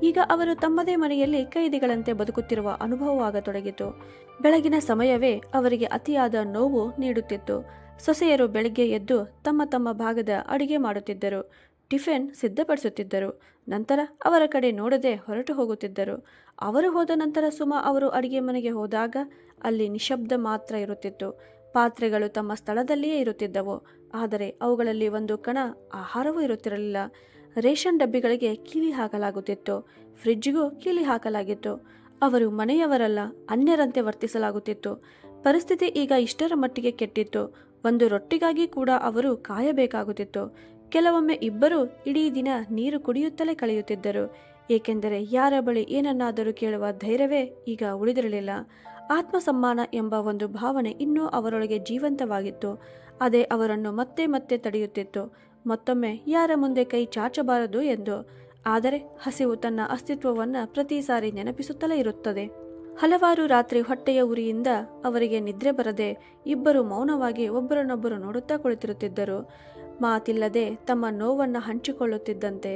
ಈಗ ಅವರು ತಮ್ಮದೇ ಮನೆಯಲ್ಲಿ ಕೈದಿಗಳಂತೆ ಬದುಕುತ್ತಿರುವ ಅನುಭವವಾಗತೊಡಗಿತು. ಬೆಳಗಿನ ಸಮಯವೇ ಅವರಿಗೆ ಅತಿಯಾದ ನೋವು ನೀಡುತ್ತಿತ್ತು. ಸೊಸೆಯರು ಬೆಳಗ್ಗೆ ಎದ್ದು ತಮ್ಮ ತಮ್ಮ ಭಾಗದ ಅಡಿಗೆ ಮಾಡುತ್ತಿದ್ದರು, ಟಿಫಿನ್ ಸಿದ್ಧಪಡಿಸುತ್ತಿದ್ದರು. ನಂತರ ಅವರ ಕಡೆ ನೋಡದೆ ಹೊರಟು ಹೋಗುತ್ತಿದ್ದರು. ಅವರು ಹೋದ ನಂತರ ಸುಮಾ ಅವರು ಅಡಿಗೆ ಮನೆಗೆ ಹೋದಾಗ ಅಲ್ಲಿ ನಿಶಬ್ದ ಮಾತ್ರ ಇರುತ್ತಿತ್ತು. ಪಾತ್ರೆಗಳು ತಮ್ಮ ಸ್ಥಳದಲ್ಲಿಯೇ ಇರುತ್ತಿದ್ದವು, ಆದರೆ ಅವುಗಳಲ್ಲಿ ಒಂದು ಕಣ ಆಹಾರವೂ ಇರುತ್ತಿರಲಿಲ್ಲ. ರೇಷನ್ ಡಬ್ಬಿಗಳಿಗೆ ಕೀಲಿ ಹಾಕಲಾಗುತ್ತಿತ್ತು, ಫ್ರಿಡ್ಜ್ಗೂ ಕೀಲಿ ಹಾಕಲಾಗಿತ್ತು. ಅವರು ಮನೆಯವರಲ್ಲ, ಅನ್ಯರಂತೆ ವರ್ತಿಸಲಾಗುತ್ತಿತ್ತು. ಪರಿಸ್ಥಿತಿ ಈಗ ಇಷ್ಟರ ಮಟ್ಟಿಗೆ ಕೆಟ್ಟಿತ್ತು. ಒಂದು ರೊಟ್ಟಿಗಾಗಿ ಕೂಡ ಅವರು ಕಾಯಬೇಕಾಗುತ್ತಿತ್ತು. ಕೆಲವೊಮ್ಮೆ ಇಬ್ಬರು ಇಡೀ ದಿನ ನೀರು ಕುಡಿಯುತ್ತಲೇ ಕಳೆಯುತ್ತಿದ್ದರು, ಏಕೆಂದರೆ ಯಾರ ಬಳಿ ಏನನ್ನಾದರೂ ಕೇಳುವ ಧೈರ್ಯವೇ ಈಗ ಉಳಿದಿರಲಿಲ್ಲ. ಆತ್ಮಸಮ್ಮಾನ ಎಂಬ ಒಂದು ಭಾವನೆ ಇನ್ನೂ ಅವರೊಳಗೆ ಜೀವಂತವಾಗಿತ್ತು. ಅದೇ ಅವರನ್ನು ಮತ್ತೆ ಮತ್ತೆ ತಡೆಯುತ್ತಿತ್ತು, ಮತ್ತೊಮ್ಮೆ ಯಾರ ಮುಂದೆ ಕೈ ಚಾಚಬಾರದು ಎಂದು. ಆದರೆ ಹಸಿವು ತನ್ನ ಅಸ್ತಿತ್ವವನ್ನು ಪ್ರತಿ ಸಾರಿ ನೆನಪಿಸುತ್ತಲೇ ಇರುತ್ತದೆ. ಹಲವಾರು ರಾತ್ರಿ ಹೊಟ್ಟೆಯ ಉರಿಯಿಂದ ಅವರಿಗೆ ನಿದ್ರೆ ಬರದೆ ಇಬ್ಬರು ಮೌನವಾಗಿ ಒಬ್ಬರನ್ನೊಬ್ಬರು ನೋಡುತ್ತಾ ಕುಳಿತಿರುತ್ತಿದ್ದರು, ಮಾತಿಲ್ಲದೆ ತಮ್ಮ ನೋವನ್ನು ಹಂಚಿಕೊಳ್ಳುತ್ತಿದ್ದಂತೆ.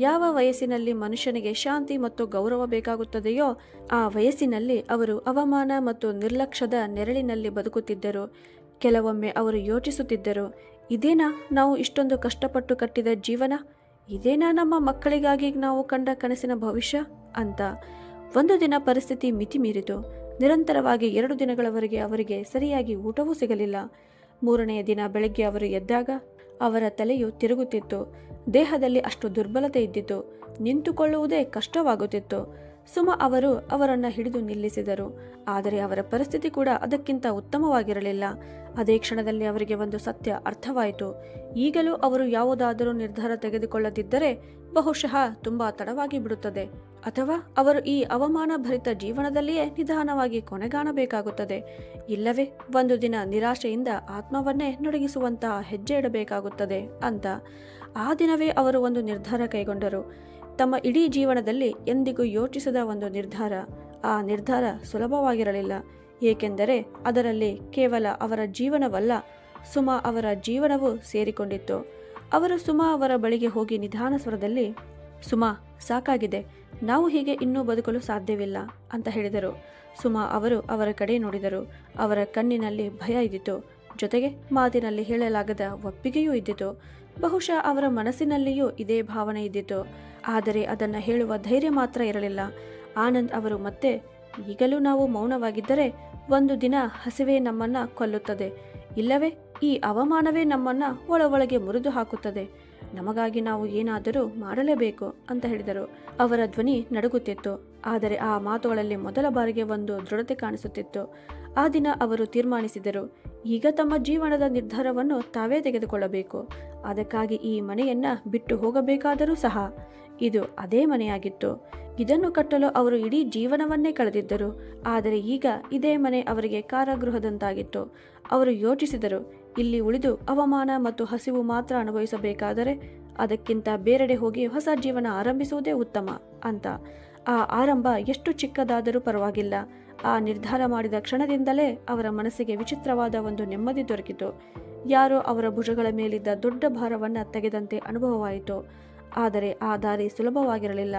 ಯಾವ ವಯಸ್ಸಿನಲ್ಲಿ ಮನುಷ್ಯನಿಗೆ ಶಾಂತಿ ಮತ್ತು ಗೌರವ ಬೇಕಾಗುತ್ತದೆಯೋ ಆ ವಯಸ್ಸಿನಲ್ಲಿ ಅವರು ಅವಮಾನ ಮತ್ತು ನಿರ್ಲಕ್ಷ್ಯದ ನೆರಳಿನಲ್ಲಿ ಬದುಕುತ್ತಿದ್ದರು. ಕೆಲವೊಮ್ಮೆ ಅವರು ಯೋಚಿಸುತ್ತಿದ್ದರು, ಇದೇನಾ ನಾವು ಇಷ್ಟೊಂದು ಕಷ್ಟಪಟ್ಟು ಕಟ್ಟಿದ ಜೀವನ? ಇದೇನಾ ನಮ್ಮ ಮಕ್ಕಳಿಗಾಗಿ ನಾವು ಕಂಡ ಕನಸಿನ ಭವಿಷ್ಯ ಅಂತ. ಒಂದು ದಿನ ಪರಿಸ್ಥಿತಿ ಮಿತಿ ಮೀರಿತು. ನಿರಂತರವಾಗಿ 2 ದಿನಗಳವರೆಗೆ ಅವರಿಗೆ ಸರಿಯಾಗಿ ಊಟವೂ ಸಿಗಲಿಲ್ಲ. 3ನೆಯ ದಿನ ಬೆಳಗ್ಗೆ ಅವರು ಎದ್ದಾಗ ಅವರ ತಲೆಯು ತಿರುಗುತ್ತಿತ್ತು. ದೇಹದಲ್ಲಿ ಅಷ್ಟು ದುರ್ಬಲತೆ ಇದ್ದಿತು, ನಿಂತುಕೊಳ್ಳುವುದೇ ಕಷ್ಟವಾಗುತ್ತಿತ್ತು. ಸುಮಾ ಅವರು ಅವರನ್ನು ಹಿಡಿದು ನಿಲ್ಲಿಸಿದರು, ಆದರೆ ಅವರ ಪರಿಸ್ಥಿತಿ ಕೂಡ ಅದಕ್ಕಿಂತ ಉತ್ತಮವಾಗಿರಲಿಲ್ಲ. ಅದೇ ಕ್ಷಣದಲ್ಲಿ ಅವರಿಗೆ ಒಂದು ಸತ್ಯ ಅರ್ಥವಾಯಿತು. ಈಗಲೂ ಅವರು ಯಾವುದಾದರೂ ನಿರ್ಧಾರ ತೆಗೆದುಕೊಳ್ಳದಿದ್ದರೆ ಬಹುಶಃ ತುಂಬಾ ತಡವಾಗಿ ಬಿಡುತ್ತದೆ, ಅಥವಾ ಅವರು ಈ ಅವಮಾನ ಭರಿತ ಜೀವನದಲ್ಲಿಯೇ ನಿಧಾನವಾಗಿ ಕೊನೆಗಾಣಬೇಕಾಗುತ್ತದೆ, ಇಲ್ಲವೇ ಒಂದು ದಿನ ನಿರಾಶೆಯಿಂದ ಆತ್ಮವನ್ನೇ ನಡುಗಿಸುವಂತಹ ಹೆಜ್ಜೆ ಇಡಬೇಕಾಗುತ್ತದೆ ಅಂತ. ಆ ದಿನವೇ ಅವರು ಒಂದು ನಿರ್ಧಾರ ಕೈಗೊಂಡರು. ತಮ್ಮ ಇಡೀ ಜೀವನದಲ್ಲಿ ಎಂದಿಗೂ ಯೋಚಿಸದ ಒಂದು ನಿರ್ಧಾರ. ಆ ನಿರ್ಧಾರ ಸುಲಭವಾಗಿರಲಿಲ್ಲ, ಏಕೆಂದರೆ ಅದರಲ್ಲಿ ಕೇವಲ ಅವರ ಜೀವನವಲ್ಲ, ಸುಮಾ ಅವರ ಜೀವನವೂ ಸೇರಿಕೊಂಡಿತ್ತು. ಅವರು ಸುಮಾ ಅವರ ಬಳಿಗೆ ಹೋಗಿ ನಿಧಾನ ಸ್ವರದಲ್ಲಿ, ಸುಮಾ, ಸಾಕಾಗಿದೆ, ನಾವು ಹೀಗೆ ಇನ್ನೂ ಬದುಕಲು ಸಾಧ್ಯವಿಲ್ಲ ಅಂತ ಹೇಳಿದರು. ಸುಮಾ ಅವರು ಅವರ ಕಡೆ ನೋಡಿದರು. ಅವರ ಕಣ್ಣಿನಲ್ಲಿ ಭಯ ಇದ್ದಿತು, ಜೊತೆಗೆ ಮಾತಿನಲ್ಲಿ ಹೇಳಲಾಗದ ಒಪ್ಪಿಗೆಯೂ ಇದ್ದಿತು. ಬಹುಶಃ ಅವರ ಮನಸ್ಸಿನಲ್ಲಿಯೂ ಇದೇ ಭಾವನೆ ಇದ್ದಿತು, ಆದರೆ ಅದನ್ನು ಹೇಳುವ ಧೈರ್ಯ ಮಾತ್ರ ಇರಲಿಲ್ಲ. ಆನಂದ್ ಅವರು ಮತ್ತೆ, ಈಗಲೂ ನಾವು ಮೌನವಾಗಿದ್ದರೆ ಒಂದು ದಿನ ಹಸಿವೆ ನಮ್ಮನ್ನು ಕೊಲ್ಲುತ್ತದೆ, ಇಲ್ಲವೇ ಈ ಅವಮಾನವೇ ನಮ್ಮನ್ನು ಒಳಗೆ ಮುರಿದು ಹಾಕುತ್ತದೆ. ನಮಗಾಗಿ ನಾವು ಏನಾದರೂ ಮಾಡಲೇಬೇಕು ಅಂತ ಹೇಳಿದರು. ಅವರ ಧ್ವನಿ ನಡುಗುತ್ತಿತ್ತು, ಆದರೆ ಆ ಮಾತುಗಳಲ್ಲಿ ಮೊದಲ ಬಾರಿಗೆ ಒಂದು ದೃಢತೆ ಕಾಣಿಸುತ್ತಿತ್ತು. ಆ ದಿನ ಅವರು ತೀರ್ಮಾನಿಸಿದರು, ಈಗ ತಮ್ಮ ಜೀವನದ ನಿರ್ಧಾರವನ್ನು ತಾವೇ ತೆಗೆದುಕೊಳ್ಳಬೇಕು. ಅದಕ್ಕಾಗಿ ಈ ಮನೆಯನ್ನ ಬಿಟ್ಟು ಹೋಗಬೇಕಾದರೂ ಸಹ ಇದು ಅದೇ ಮನೆಯಾಗಿತ್ತು. ಇದನ್ನು ಕಟ್ಟಲು ಅವರು ಇಡೀ ಜೀವನವನ್ನೇ ಕಳೆದಿದ್ದರು, ಆದರೆ ಈಗ ಇದೇ ಮನೆ ಅವರಿಗೆ ಕಾರಾಗೃಹದಂತಾಗಿತ್ತು. ಅವರು ಯೋಚಿಸಿದರು, ಇಲ್ಲಿ ಉಳಿದು ಅವಮಾನ ಮತ್ತು ಹಸಿವು ಮಾತ್ರ ಅನುಭವಿಸಬೇಕಾದರೆ ಅದಕ್ಕಿಂತ ಬೇರೆಡೆ ಹೋಗಿ ಹೊಸ ಜೀವನ ಆರಂಭಿಸುವುದೇ ಉತ್ತಮ ಅಂತ. ಆ ಆರಂಭ ಎಷ್ಟು ಚಿಕ್ಕದಾದರೂ ಪರವಾಗಿಲ್ಲ. ಆ ನಿರ್ಧಾರ ಮಾಡಿದ ಕ್ಷಣದಿಂದಲೇ ಅವರ ಮನಸ್ಸಿಗೆ ವಿಚಿತ್ರವಾದ ಒಂದು ನೆಮ್ಮದಿ ದೊರಕಿತು. ಯಾರೋ ಅವರ ಭುಜಗಳ ಮೇಲಿದ್ದ ದೊಡ್ಡ ಭಾರವನ್ನು ತೆಗೆದಂತೆ ಅನುಭವವಾಯಿತು. ಆದರೆ ಆ ದಾರಿ ಸುಲಭವಾಗಿರಲಿಲ್ಲ.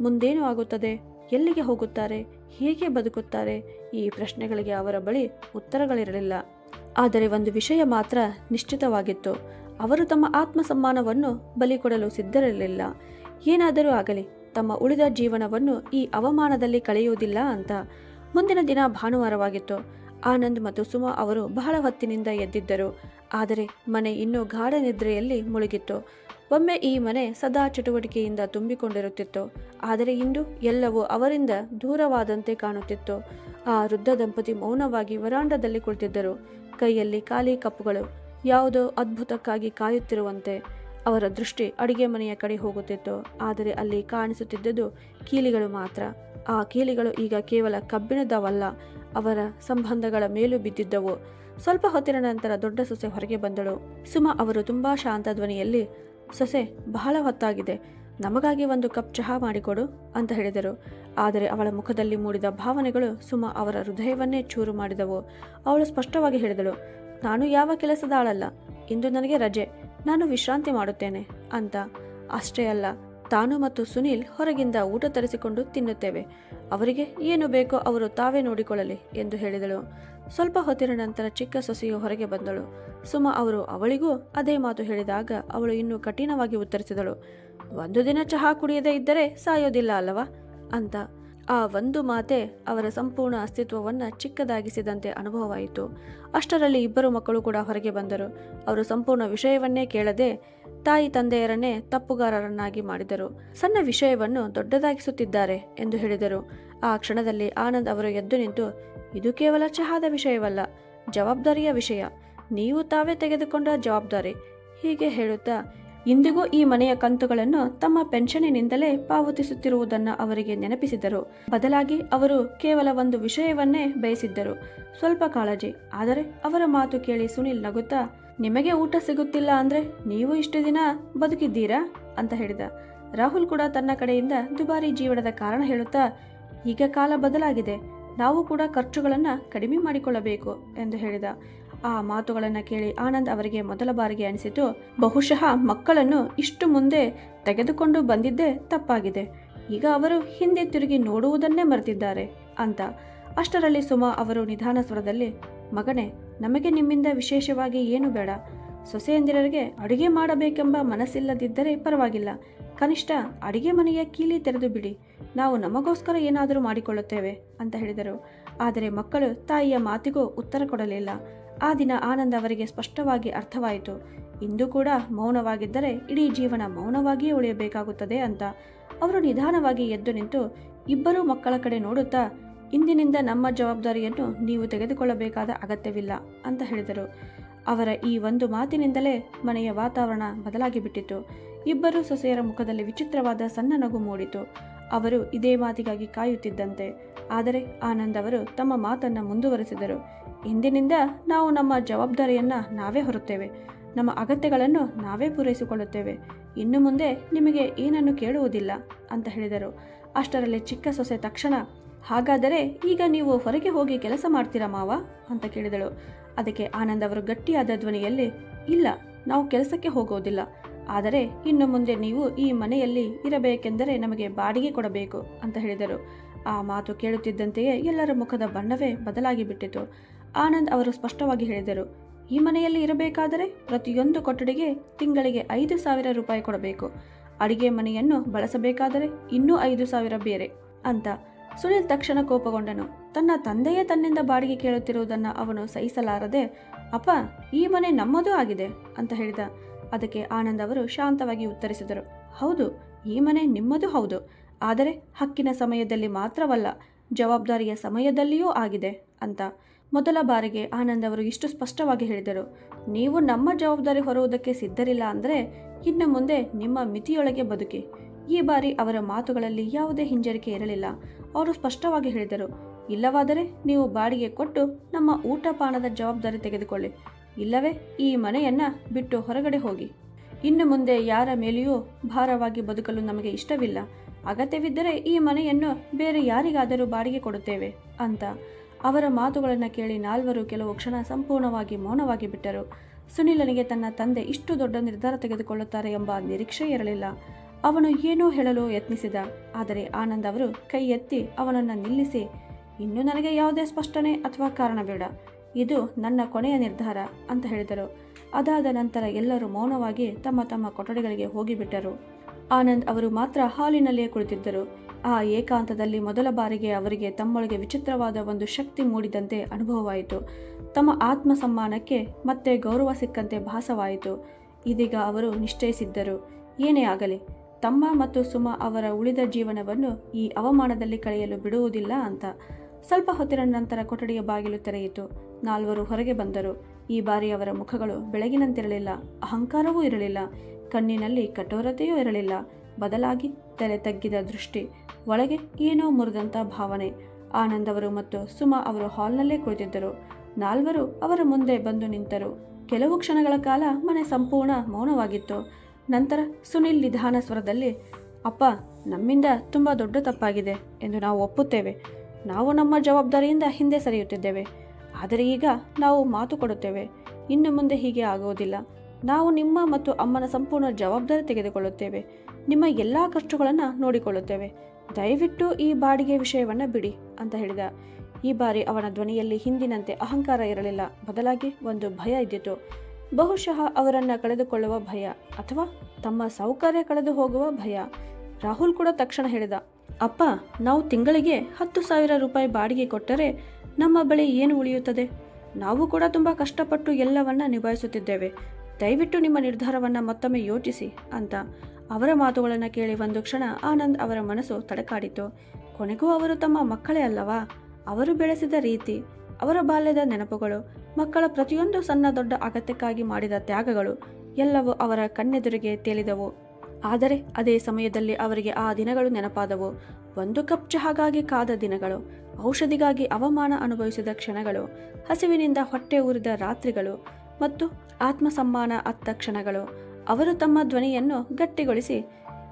ಮುಂದೇನು ಆಗುತ್ತದೆ, ಎಲ್ಲಿಗೆ ಹೋಗುತ್ತಾರೆ, ಹೇಗೆ ಬದುಕುತ್ತಾರೆ, ಈ ಪ್ರಶ್ನೆಗಳಿಗೆ ಅವರ ಬಳಿ ಉತ್ತರಗಳಿರಲಿಲ್ಲ. ಆದರೆ ಒಂದು ವಿಷಯ ಮಾತ್ರ ನಿಶ್ಚಿತವಾಗಿತ್ತು, ಅವರು ತಮ್ಮ ಆತ್ಮಸಮ್ಮಾನವನ್ನು ಬಲಿ ಕೊಡಲು ಸಿದ್ಧರಿರಲಿಲ್ಲ. ಏನಾದರೂ ಆಗಲಿ, ತಮ್ಮ ಉಳಿದ ಜೀವನವನ್ನು ಈ ಅವಮಾನದಲ್ಲಿ ಕಳೆಯುವುದಿಲ್ಲ ಅಂತ. ಮುಂದಿನ ದಿನ ಭಾನುವಾರವಾಗಿತ್ತು. ಆನಂದ್ ಮತ್ತು ಸುಮಾ ಅವರು ಬಹಳ ಹೊತ್ತಿನಿಂದ ಎದ್ದಿದ್ದರು, ಆದರೆ ಮನೆ ಇನ್ನೂ ಗಾಢ ನಿದ್ರೆಯಲ್ಲಿ ಮುಳುಗಿತ್ತು. ಒಮ್ಮೆ ಈ ಮನೆ ಸದಾ ಚಟುವಟಿಕೆಯಿಂದ ತುಂಬಿಕೊಂಡಿರುತ್ತಿತ್ತು, ಆದರೆ ಇಂದು ಎಲ್ಲವೂ ಅವರಿಂದ ದೂರವಾದಂತೆ ಕಾಣುತ್ತಿತ್ತು. ಆ ವೃದ್ಧ ದಂಪತಿ ಮೌನವಾಗಿ ವರಾಂಡದಲ್ಲಿ ಕುಳಿತಿದ್ದರು, ಕೈಯಲ್ಲಿ ಖಾಲಿ ಕಪ್ಪುಗಳು, ಯಾವುದೋ ಅದ್ಭುತಕ್ಕಾಗಿ ಕಾಯುತ್ತಿರುವಂತೆ. ಅವರ ದೃಷ್ಟಿ ಅಡಿಗೆ ಮನೆಯ ಕಡೆ ಹೋಗುತ್ತಿತ್ತು. ಆದರೆ ಅಲ್ಲಿ ಕಾಣಿಸುತ್ತಿದ್ದುದು ಕೀಲಿಗಳು ಮಾತ್ರ. ಆ ಕೀಲಿಗಳು ಈಗ ಕೇವಲ ಕಬ್ಬಿಣದವಲ್ಲ, ಅವರ ಸಂಬಂಧಗಳ ಮೇಲೂ ಬಿದ್ದಿದ್ದವು. ಸ್ವಲ್ಪ ಹೊತ್ತಿನ ನಂತರ ದೊಡ್ಡ ಸೊಸೆ ಹೊರಗೆ ಬಂದಳು. ಸುಮಾ ಅವರು ತುಂಬಾ ಶಾಂತ ಧ್ವನಿಯಲ್ಲಿ, ಸೊಸೆ, ಬಹಳ ಹೊತ್ತಾಗಿದೆ, ನಮಗಾಗಿ ಒಂದು ಕಪ್ ಚಹಾ ಮಾಡಿಕೊಡು ಅಂತ ಹೇಳಿದರು. ಆದರೆ ಅವಳ ಮುಖದಲ್ಲಿ ಮೂಡಿದ ಭಾವನೆಗಳು ಸುಮಾ ಅವರ ಹೃದಯವನ್ನೇ ಚೂರು ಮಾಡಿದವು. ಅವಳು ಸ್ಪಷ್ಟವಾಗಿ ಹೇಳಿದಳು, ನಾನು ಯಾವ ಕೆಲಸದ ಆಳಲ್ಲ, ಇಂದು ನನಗೆ ರಜೆ, ನಾನು ವಿಶ್ರಾಂತಿ ಮಾಡುತ್ತೇನೆ ಅಂತ. ಅಷ್ಟೇ ಅಲ್ಲ, ತಾನು ಮತ್ತು ಸುನೀಲ್ ಹೊರಗಿಂದ ಊಟ ತರಿಸಿಕೊಂಡು ತಿನ್ನುತ್ತೇವೆ, ಅವರಿಗೆ ಏನು ಬೇಕೋ ಅವರು ತಾವೇ ನೋಡಿಕೊಳ್ಳಲಿ ಎಂದು ಹೇಳಿದಳು. ಸ್ವಲ್ಪ ಹೊತ್ತಿನ ನಂತರ ಚಿಕ್ಕ ಸೊಸೆಯು ಹೊರಗೆ ಬಂದಳು. ಸುಮಾ ಅವರು ಅವಳಿಗೂ ಅದೇ ಮಾತು ಹೇಳಿದಾಗ ಅವಳು ಇನ್ನೂ ಕಠಿಣವಾಗಿ ಉತ್ತರಿಸಿದಳು, ಒಂದು ದಿನ ಚಹಾ ಕುಡಿಯದೇ ಇದ್ದರೆ ಸಾಯೋದಿಲ್ಲ ಅಲ್ಲವಾ ಅಂತ. ಆ ಒಂದು ಮಾತೆ ಅವರ ಸಂಪೂರ್ಣ ಅಸ್ತಿತ್ವವನ್ನು ಚಿಕ್ಕದಾಗಿಸಿದಂತೆ ಅನುಭವವಾಯಿತು. ಅಷ್ಟರಲ್ಲಿ ಇಬ್ಬರು ಮಕ್ಕಳು ಕೂಡ ಹೊರಗೆ ಬಂದರು. ಅವರು ಸಂಪೂರ್ಣ ವಿಷಯವನ್ನೇ ಕೇಳದೆ ತಾಯಿ ತಂದೆಯರನ್ನೇ ತಪ್ಪುಗಾರರನ್ನಾಗಿ ಮಾಡಿದರು. ಸಣ್ಣ ವಿಷಯವನ್ನು ದೊಡ್ಡದಾಗಿಸುತ್ತಿದ್ದಾರೆ ಎಂದು ಹೇಳಿದರು. ಆ ಕ್ಷಣದಲ್ಲಿ ಆನಂದ್ ಅವರು ಎದ್ದು ನಿಂತು, ಇದು ಕೇವಲ ಚಹಾದ ವಿಷಯವಲ್ಲ, ಜವಾಬ್ದಾರಿಯ ವಿಷಯ, ನೀವು ತಾವೇ ತೆಗೆದುಕೊಂಡ ಜವಾಬ್ದಾರಿ, ಹೀಗೆ ಹೇಳುತ್ತಾ ಇಂದಿಗೂ ಈ ಮನೆಯ ಕಂತುಗಳನ್ನು ತಮ್ಮ ಪೆನ್ಷನ್ನಿನಿಂದಲೇ ಪಾವತಿಸುತ್ತಿರುವುದನ್ನು ಅವರಿಗೆ ನೆನಪಿಸಿದರು. ಬದಲಾಗಿ ಅವರು ಕೇವಲ ಒಂದು ವಿಷಯವನ್ನೇ ಬಯಸಿದ್ದರು, ಸ್ವಲ್ಪ ಕಾಳಜಿ. ಆದರೆ ಅವರ ಮಾತು ಕೇಳಿ ಸುನಿಲ್ ನಗುತ್ತಾ, ನಿಮಗೆ ಊಟ ಸಿಗುತ್ತಿಲ್ಲ ಅಂದ್ರೆ ನೀವು ಇಷ್ಟು ದಿನ ಬದುಕಿದ್ದೀರಾ ಅಂತ ಹೇಳಿದ. ರಾಹುಲ್ ಕೂಡ ತನ್ನ ಕಡೆಯಿಂದ ದುಬಾರಿ ಜೀವನದ ಕಾರಣ ಹೇಳುತ್ತಾ, ಈಗ ಕಾಲ ಬದಲಾಗಿದೆ, ನಾವು ಕೂಡ ಖರ್ಚುಗಳನ್ನು ಕಡಿಮೆ ಮಾಡಿಕೊಳ್ಳಬೇಕು ಎಂದು ಹೇಳಿದ. ಆ ಮಾತುಗಳನ್ನು ಕೇಳಿ ಆನಂದ್ ಅವರಿಗೆ ಮೊದಲ ಬಾರಿಗೆ ಅನಿಸಿತು, ಬಹುಶಃ ಮಕ್ಕಳನ್ನು ಇಷ್ಟು ಮುಂದೆ ತೆಗೆದುಕೊಂಡು ಬಂದಿದ್ದೇ ತಪ್ಪಾಗಿದೆ, ಈಗ ಅವರು ಹಿಂದೆ ತಿರುಗಿ ನೋಡುವುದನ್ನೇ ಮರೆತಿದ್ದಾರೆ ಅಂತ. ಅಷ್ಟರಲ್ಲಿ ಸುಮಾ ಅವರು ನಿಧಾನ ಸ್ವರದಲ್ಲಿ, ಮಗನೇ, ನಮಗೆ ನಿಮ್ಮಿಂದ ವಿಶೇಷವಾಗಿ ಏನು ಬೇಡ, ಸೊಸೆಯಂದಿರರಿಗೆ ಅಡುಗೆ ಮಾಡಬೇಕೆಂಬ ಮನಸ್ಸಿಲ್ಲದಿದ್ದರೆ ಪರವಾಗಿಲ್ಲ, ಕನಿಷ್ಠ ಅಡಿಗೆ ಮನೆಯ ಕೀಲಿ ತೆರೆದು ಬಿಡಿ, ನಾವು ನಮಗೋಸ್ಕರ ಏನಾದರೂ ಮಾಡಿಕೊಳ್ಳುತ್ತೇವೆ ಅಂತ ಹೇಳಿದರು. ಆದರೆ ಮಕ್ಕಳು ತಾಯಿಯ ಮಾತಿಗೂ ಉತ್ತರ ಕೊಡಲಿಲ್ಲ. ಆ ದಿನ ಆನಂದ್ ಅವರಿಗೆ ಸ್ಪಷ್ಟವಾಗಿ ಅರ್ಥವಾಯಿತು, ಇಂದು ಕೂಡ ಮೌನವಾಗಿದ್ದರೆ ಇಡೀ ಜೀವನ ಮೌನವಾಗಿಯೇ ಉಳಿಯಬೇಕಾಗುತ್ತದೆ ಅಂತ. ಅವರು ನಿಧಾನವಾಗಿ ಎದ್ದು ನಿಂತು ಇಬ್ಬರೂ ಮಕ್ಕಳ ಕಡೆ ನೋಡುತ್ತಾ, ಇಂದಿನಿಂದ ನಮ್ಮ ಜವಾಬ್ದಾರಿಯನ್ನು ನೀವು ತೆಗೆದುಕೊಳ್ಳಬೇಕಾದ ಅಗತ್ಯವಿಲ್ಲ ಅಂತ ಹೇಳಿದರು. ಅವರ ಈ ಒಂದು ಮಾತಿನಿಂದಲೇ ಮನೆಯ ವಾತಾವರಣ ಬದಲಾಗಿ ಬಿಟ್ಟಿತು. ಇಬ್ಬರು ಸೊಸೆಯರ ಮುಖದಲ್ಲಿ ವಿಚಿತ್ರವಾದ ಸಣ್ಣ ನಗು ಮೂಡಿತು. ಅವರು ಇದೇ ಮಾತಿಗಾಗಿ ಕಾಯುತ್ತಿದ್ದಂತೆ. ಆದರೆ ಆನಂದ್ ಅವರು ತಮ್ಮ ಮಾತನ್ನು ಮುಂದುವರೆಸಿದರು, ಇಂದಿನಿಂದ ನಾವು ನಮ್ಮ ಜವಾಬ್ದಾರಿಯನ್ನು ನಾವೇ ಹೊರುತ್ತೇವೆ, ನಮ್ಮ ಅಗತ್ಯಗಳನ್ನು ನಾವೇ ಪೂರೈಸಿಕೊಳ್ಳುತ್ತೇವೆ, ಇನ್ನು ಮುಂದೆ ನಿಮಗೆ ಏನನ್ನು ಕೇಳುವುದಿಲ್ಲ ಅಂತ ಹೇಳಿದರು. ಅಷ್ಟರಲ್ಲಿ ಚಿಕ್ಕ ಸೊಸೆ ತಕ್ಷಣ, ಹಾಗಾದರೆ ಈಗ ನೀವು ಹೊರಗೆ ಹೋಗಿ ಕೆಲಸ ಮಾಡ್ತೀರಾ ಮಾವ ಅಂತ ಕೇಳಿದಳು. ಅದಕ್ಕೆ ಆನಂದ್ ಅವರು ಗಟ್ಟಿಯಾದ ಧ್ವನಿಯಲ್ಲಿ, ಇಲ್ಲ, ನಾವು ಕೆಲಸಕ್ಕೆ ಹೋಗೋದಿಲ್ಲ, ಆದರೆ ಇನ್ನು ಮುಂದೆ ನೀವು ಈ ಮನೆಯಲ್ಲಿ ಇರಬೇಕೆಂದರೆ ನಮಗೆ ಬಾಡಿಗೆ ಕೊಡಬೇಕು ಅಂತ ಹೇಳಿದರು. ಆ ಮಾತು ಕೇಳುತ್ತಿದ್ದಂತೆಯೇ ಎಲ್ಲರ ಮುಖದ ಬಣ್ಣವೇ ಬದಲಾಗಿ ಬಿಟ್ಟಿತು. ಆನಂದ್ ಅವರು ಸ್ಪಷ್ಟವಾಗಿ ಹೇಳಿದರು, ಈ ಮನೆಯಲ್ಲಿ ಇರಬೇಕಾದರೆ ಪ್ರತಿಯೊಂದು ಕೊಠಡಿಗೆ ತಿಂಗಳಿಗೆ 5,000 ರೂಪಾಯಿ ಕೊಡಬೇಕು, ಅಡಿಗೆ ಮನೆಯನ್ನು ಬಳಸಬೇಕಾದರೆ ಇನ್ನೂ 5,000 ಬೇರೆ ಅಂತ. ಸುನಿಲ್ ತಕ್ಷಣ ಕೋಪಗೊಂಡನು. ತನ್ನ ತಂದೆಯೇ ತನ್ನಿಂದ ಬಾಡಿಗೆ ಕೇಳುತ್ತಿರುವುದನ್ನು ಅವನು ಸಹಿಸಲಾರದೆ, ಅಪ್ಪ, ಈ ಮನೆ ನಮ್ಮದೂ ಆಗಿದೆ ಅಂತ ಹೇಳಿದ. ಅದಕ್ಕೆ ಆನಂದ್ ಅವರು ಶಾಂತವಾಗಿ ಉತ್ತರಿಸಿದರು, ಹೌದು, ಈ ಮನೆ ನಿಮ್ಮದು ಹೌದು, ಆದರೆ ಹಕ್ಕಿನ ಸಮಯದಲ್ಲಿ ಮಾತ್ರವಲ್ಲ, ಜವಾಬ್ದಾರಿಯ ಸಮಯದಲ್ಲಿಯೂ ಆಗಿದೆ ಅಂತ. ಮೊದಲ ಬಾರಿಗೆ ಆನಂದ್ ಅವರು ಇಷ್ಟು ಸ್ಪಷ್ಟವಾಗಿ ಹೇಳಿದರು, ನೀವು ನಮ್ಮ ಜವಾಬ್ದಾರಿ ಹೊರುವುದಕ್ಕೆ ಸಿದ್ಧರಿಲ್ಲ ಅಂದರೆ ಇನ್ನು ಮುಂದೆ ನಿಮ್ಮ ಮಿತಿಯೊಳಗೆ ಬದುಕಿ. ಈ ಬಾರಿ ಅವರ ಮಾತುಗಳಲ್ಲಿ ಯಾವುದೇ ಹಿಂಜರಿಕೆ ಇರಲಿಲ್ಲ. ಅವರು ಸ್ಪಷ್ಟವಾಗಿ ಹೇಳಿದರು, ಇಲ್ಲವಾದರೆ ನೀವು ಬಾಡಿಗೆ ಕೊಟ್ಟು ನಮ್ಮ ಊಟ ಪಾನದ ಜವಾಬ್ದಾರಿ ತೆಗೆದುಕೊಳ್ಳಿ, ಇಲ್ಲವೇ ಈ ಮನೆಯನ್ನು ಬಿಟ್ಟು ಹೊರಗಡೆ ಹೋಗಿ. ಇನ್ನು ಮುಂದೆ ಯಾರ ಮೇಲೆಯೂ ಭಾರವಾಗಿ ಬದುಕಲು ನಮಗೆ ಇಷ್ಟವಿಲ್ಲ, ಅಗತ್ಯವಿದ್ದರೆ ಈ ಮನೆಯನ್ನು ಬೇರೆ ಯಾರಿಗಾದರೂ ಬಾಡಿಗೆ ಕೊಡುತ್ತೇವೆ ಅಂತ. ಅವರ ಮಾತುಗಳನ್ನು ಕೇಳಿ ನಾಲ್ವರು ಕೆಲವು ಕ್ಷಣ ಸಂಪೂರ್ಣವಾಗಿ ಮೌನವಾಗಿ ಬಿಟ್ಟರು. ಸುನಿಲನಿಗೆ ತನ್ನ ತಂದೆ ಇಷ್ಟು ದೊಡ್ಡ ನಿರ್ಧಾರ ತೆಗೆದುಕೊಳ್ಳುತ್ತಾರೆ ಎಂಬ ನಿರೀಕ್ಷೆ ಇರಲಿಲ್ಲ. ಅವನು ಏನೋ ಹೇಳಲು ಯತ್ನಿಸಿದ. ಆದರೆ ಆನಂದ್ ಅವರು ಕೈ ಎತ್ತಿ ಅವನನ್ನು ನಿಲ್ಲಿಸಿ, ಇನ್ನು ನನಗೆ ಯಾವುದೇ ಸ್ಪಷ್ಟನೆ ಅಥವಾ ಕಾರಣ ಬೇಡ, ಇದು ನನ್ನ ಕೊನೆಯ ನಿರ್ಧಾರ ಅಂತ ಹೇಳಿದರು. ಅದಾದ ನಂತರ ಎಲ್ಲರೂ ಮೌನವಾಗಿ ತಮ್ಮ ತಮ್ಮ ಕೊಠಡಿಗಳಿಗೆ ಹೋಗಿಬಿಟ್ಟರು. ಆನಂದ್ ಅವರು ಮಾತ್ರ ಹಾಲಿನಲ್ಲಿಯೇ ಕುಳಿತಿದ್ದರು. ಆ ಏಕಾಂತದಲ್ಲಿ ಮೊದಲ ಬಾರಿಗೆ ಅವರಿಗೆ ತಮ್ಮೊಳಗೆ ವಿಚಿತ್ರವಾದ ಒಂದು ಶಕ್ತಿ ಮೂಡಿದಂತೆ ಅನುಭವವಾಯಿತು. ತಮ್ಮ ಆತ್ಮ ಸಮ್ಮಾನಕ್ಕೆ ಮತ್ತೆ ಗೌರವ ಸಿಕ್ಕಂತೆ ಭಾಸವಾಯಿತು. ಇದೀಗ ಅವರು ನಿಶ್ಚಯಿಸಿದ್ದರು, ಏನೇ ಆಗಲಿ ತಮ್ಮ ಮತ್ತು ಸುಮಾ ಅವರ ಉಳಿದ ಜೀವನವನ್ನು ಈ ಅವಮಾನದಲ್ಲಿ ಕಳೆಯಲು ಬಿಡುವುದಿಲ್ಲ ಅಂತ. ಸ್ವಲ್ಪ ಹೊತ್ತಿನ ನಂತರ ಕೊಠಡಿಯ ಬಾಗಿಲು ತೆರೆಯಿತು. ನಾಲ್ವರು ಹೊರಗೆ ಬಂದರು. ಈ ಬಾರಿ ಅವರ ಮುಖಗಳು ಬೆಳಗಿನಂತಿರಲಿಲ್ಲ, ಅಹಂಕಾರವೂ ಇರಲಿಲ್ಲ, ಕಣ್ಣಿನಲ್ಲಿ ಕಠೋರತೆಯೂ ಇರಲಿಲ್ಲ. ಬದಲಾಗಿ ತಲೆ ತಗ್ಗಿದ ದೃಷ್ಟಿ, ಒಳಗೆ ಏನೋ ಮುರಿದಂಥ ಭಾವನೆ. ಆನಂದ್ ಅವರು ಮತ್ತು ಸುಮಾ ಅವರು ಹಾಲ್ನಲ್ಲೇ ಕುಳಿತಿದ್ದರು. ನಾಲ್ವರು ಅವರ ಮುಂದೆ ಬಂದು ನಿಂತರು. ಕೆಲವು ಕ್ಷಣಗಳ ಕಾಲ ಮನೆ ಸಂಪೂರ್ಣ ಮೌನವಾಗಿತ್ತು. ನಂತರ ಸುನಿಲ್ ನಿಧಾನ ಸ್ವರದಲ್ಲಿ, ಅಪ್ಪ, ನಮ್ಮಿಂದ ತುಂಬ ದೊಡ್ಡ ತಪ್ಪಾಗಿದೆ ಎಂದು ನಾವು ಒಪ್ಪುತ್ತೇವೆ. ನಾವು ನಮ್ಮ ಜವಾಬ್ದಾರಿಯಿಂದ ಹಿಂದೆ ಸರಿಯುತ್ತಿದ್ದೇವೆ. ಆದರೆ ಈಗ ನಾವು ಮಾತು ಕೊಡುತ್ತೇವೆ, ಇನ್ನು ಮುಂದೆ ಹೀಗೆ ಆಗುವುದಿಲ್ಲ. ನಾವು ನಿಮ್ಮ ಮತ್ತು ಅಮ್ಮನ ಸಂಪೂರ್ಣ ಜವಾಬ್ದಾರಿ ತೆಗೆದುಕೊಳ್ಳುತ್ತೇವೆ. ನಿಮ್ಮ ಎಲ್ಲ ಖರ್ಚುಗಳನ್ನು ನೋಡಿಕೊಳ್ಳುತ್ತೇವೆ. ದಯವಿಟ್ಟು ಈ ಬಾಡಿಗೆ ವಿಷಯವನ್ನು ಬಿಡಿ ಅಂತ ಹೇಳಿದ. ಈ ಬಾರಿ ಅವನ ಧ್ವನಿಯಲ್ಲಿ ಹಿಂದಿನಂತೆ ಅಹಂಕಾರ ಇರಲಿಲ್ಲ. ಬದಲಾಗಿ ಒಂದು ಭಯ ಇದ್ದಿತು. ಬಹುಶಃ ಅವರನ್ನು ಕಳೆದುಕೊಳ್ಳುವ ಭಯ, ಅಥವಾ ತಮ್ಮ ಸೌಕರ್ಯ ಕಳೆದು ಹೋಗುವ ಭಯ. ರಾಹುಲ್ ಕೂಡ ತಕ್ಷಣ ಹೇಳಿದ, ಅಪ್ಪ, ನಾವು ತಿಂಗಳಿಗೆ 10,000 ರೂಪಾಯಿ ಬಾಡಿಗೆ ಕೊಟ್ಟರೆ ನಮ್ಮ ಬಳಿ ಏನು ಉಳಿಯುತ್ತದೆ? ನಾವು ಕೂಡ ತುಂಬ ಕಷ್ಟಪಟ್ಟು ಎಲ್ಲವನ್ನ ನಿಭಾಯಿಸುತ್ತಿದ್ದೇವೆ. ದಯವಿಟ್ಟು ನಿಮ್ಮ ನಿರ್ಧಾರವನ್ನು ಮತ್ತೊಮ್ಮೆ ಯೋಚಿಸಿ ಅಂತ. ಅವರ ಮಾತುಗಳನ್ನು ಕೇಳಿ ಒಂದು ಕ್ಷಣ ಆನಂದ್ ಅವರ ಮನಸ್ಸು ತಡಕಾಡಿತು. ಕೊನೆಗೂ ಅವರು ತಮ್ಮ ಮಕ್ಕಳೇ ಅಲ್ಲವಾ? ಅವರು ಬೆಳೆಸಿದ ರೀತಿ, ಅವರ ಬಾಲ್ಯದ ನೆನಪುಗಳು, ಮಕ್ಕಳ ಪ್ರತಿಯೊಂದು ಸಣ್ಣ ದೊಡ್ಡ ಅಗತ್ಯಕ್ಕಾಗಿ ಮಾಡಿದ ತ್ಯಾಗಗಳು ಎಲ್ಲವೂ ಅವರ ಕಣ್ಣೆದುರಿಗೆ ತೇಲಿದವು. ಆದರೆ ಅದೇ ಸಮಯದಲ್ಲಿ ಅವರಿಗೆ ಆ ದಿನಗಳು ನೆನಪಾದವು. ಒಂದು ಕಪ್ ಚಹಾಗಾಗಿ ಕಾದ ದಿನಗಳು, ಔಷಧಿಗಾಗಿ ಅವಮಾನ ಅನುಭವಿಸಿದ ಕ್ಷಣಗಳು, ಹಸಿವಿನಿಂದ ಹೊಟ್ಟೆ ಊರಿದ ರಾತ್ರಿಗಳು ಮತ್ತು ಆತ್ಮಸಮ್ಮಾನ ಅತ್ತ ಕ್ಷಣಗಳು. ಅವರು ತಮ್ಮ ಧ್ವನಿಯನ್ನು ಗಟ್ಟಿಗೊಳಿಸಿ,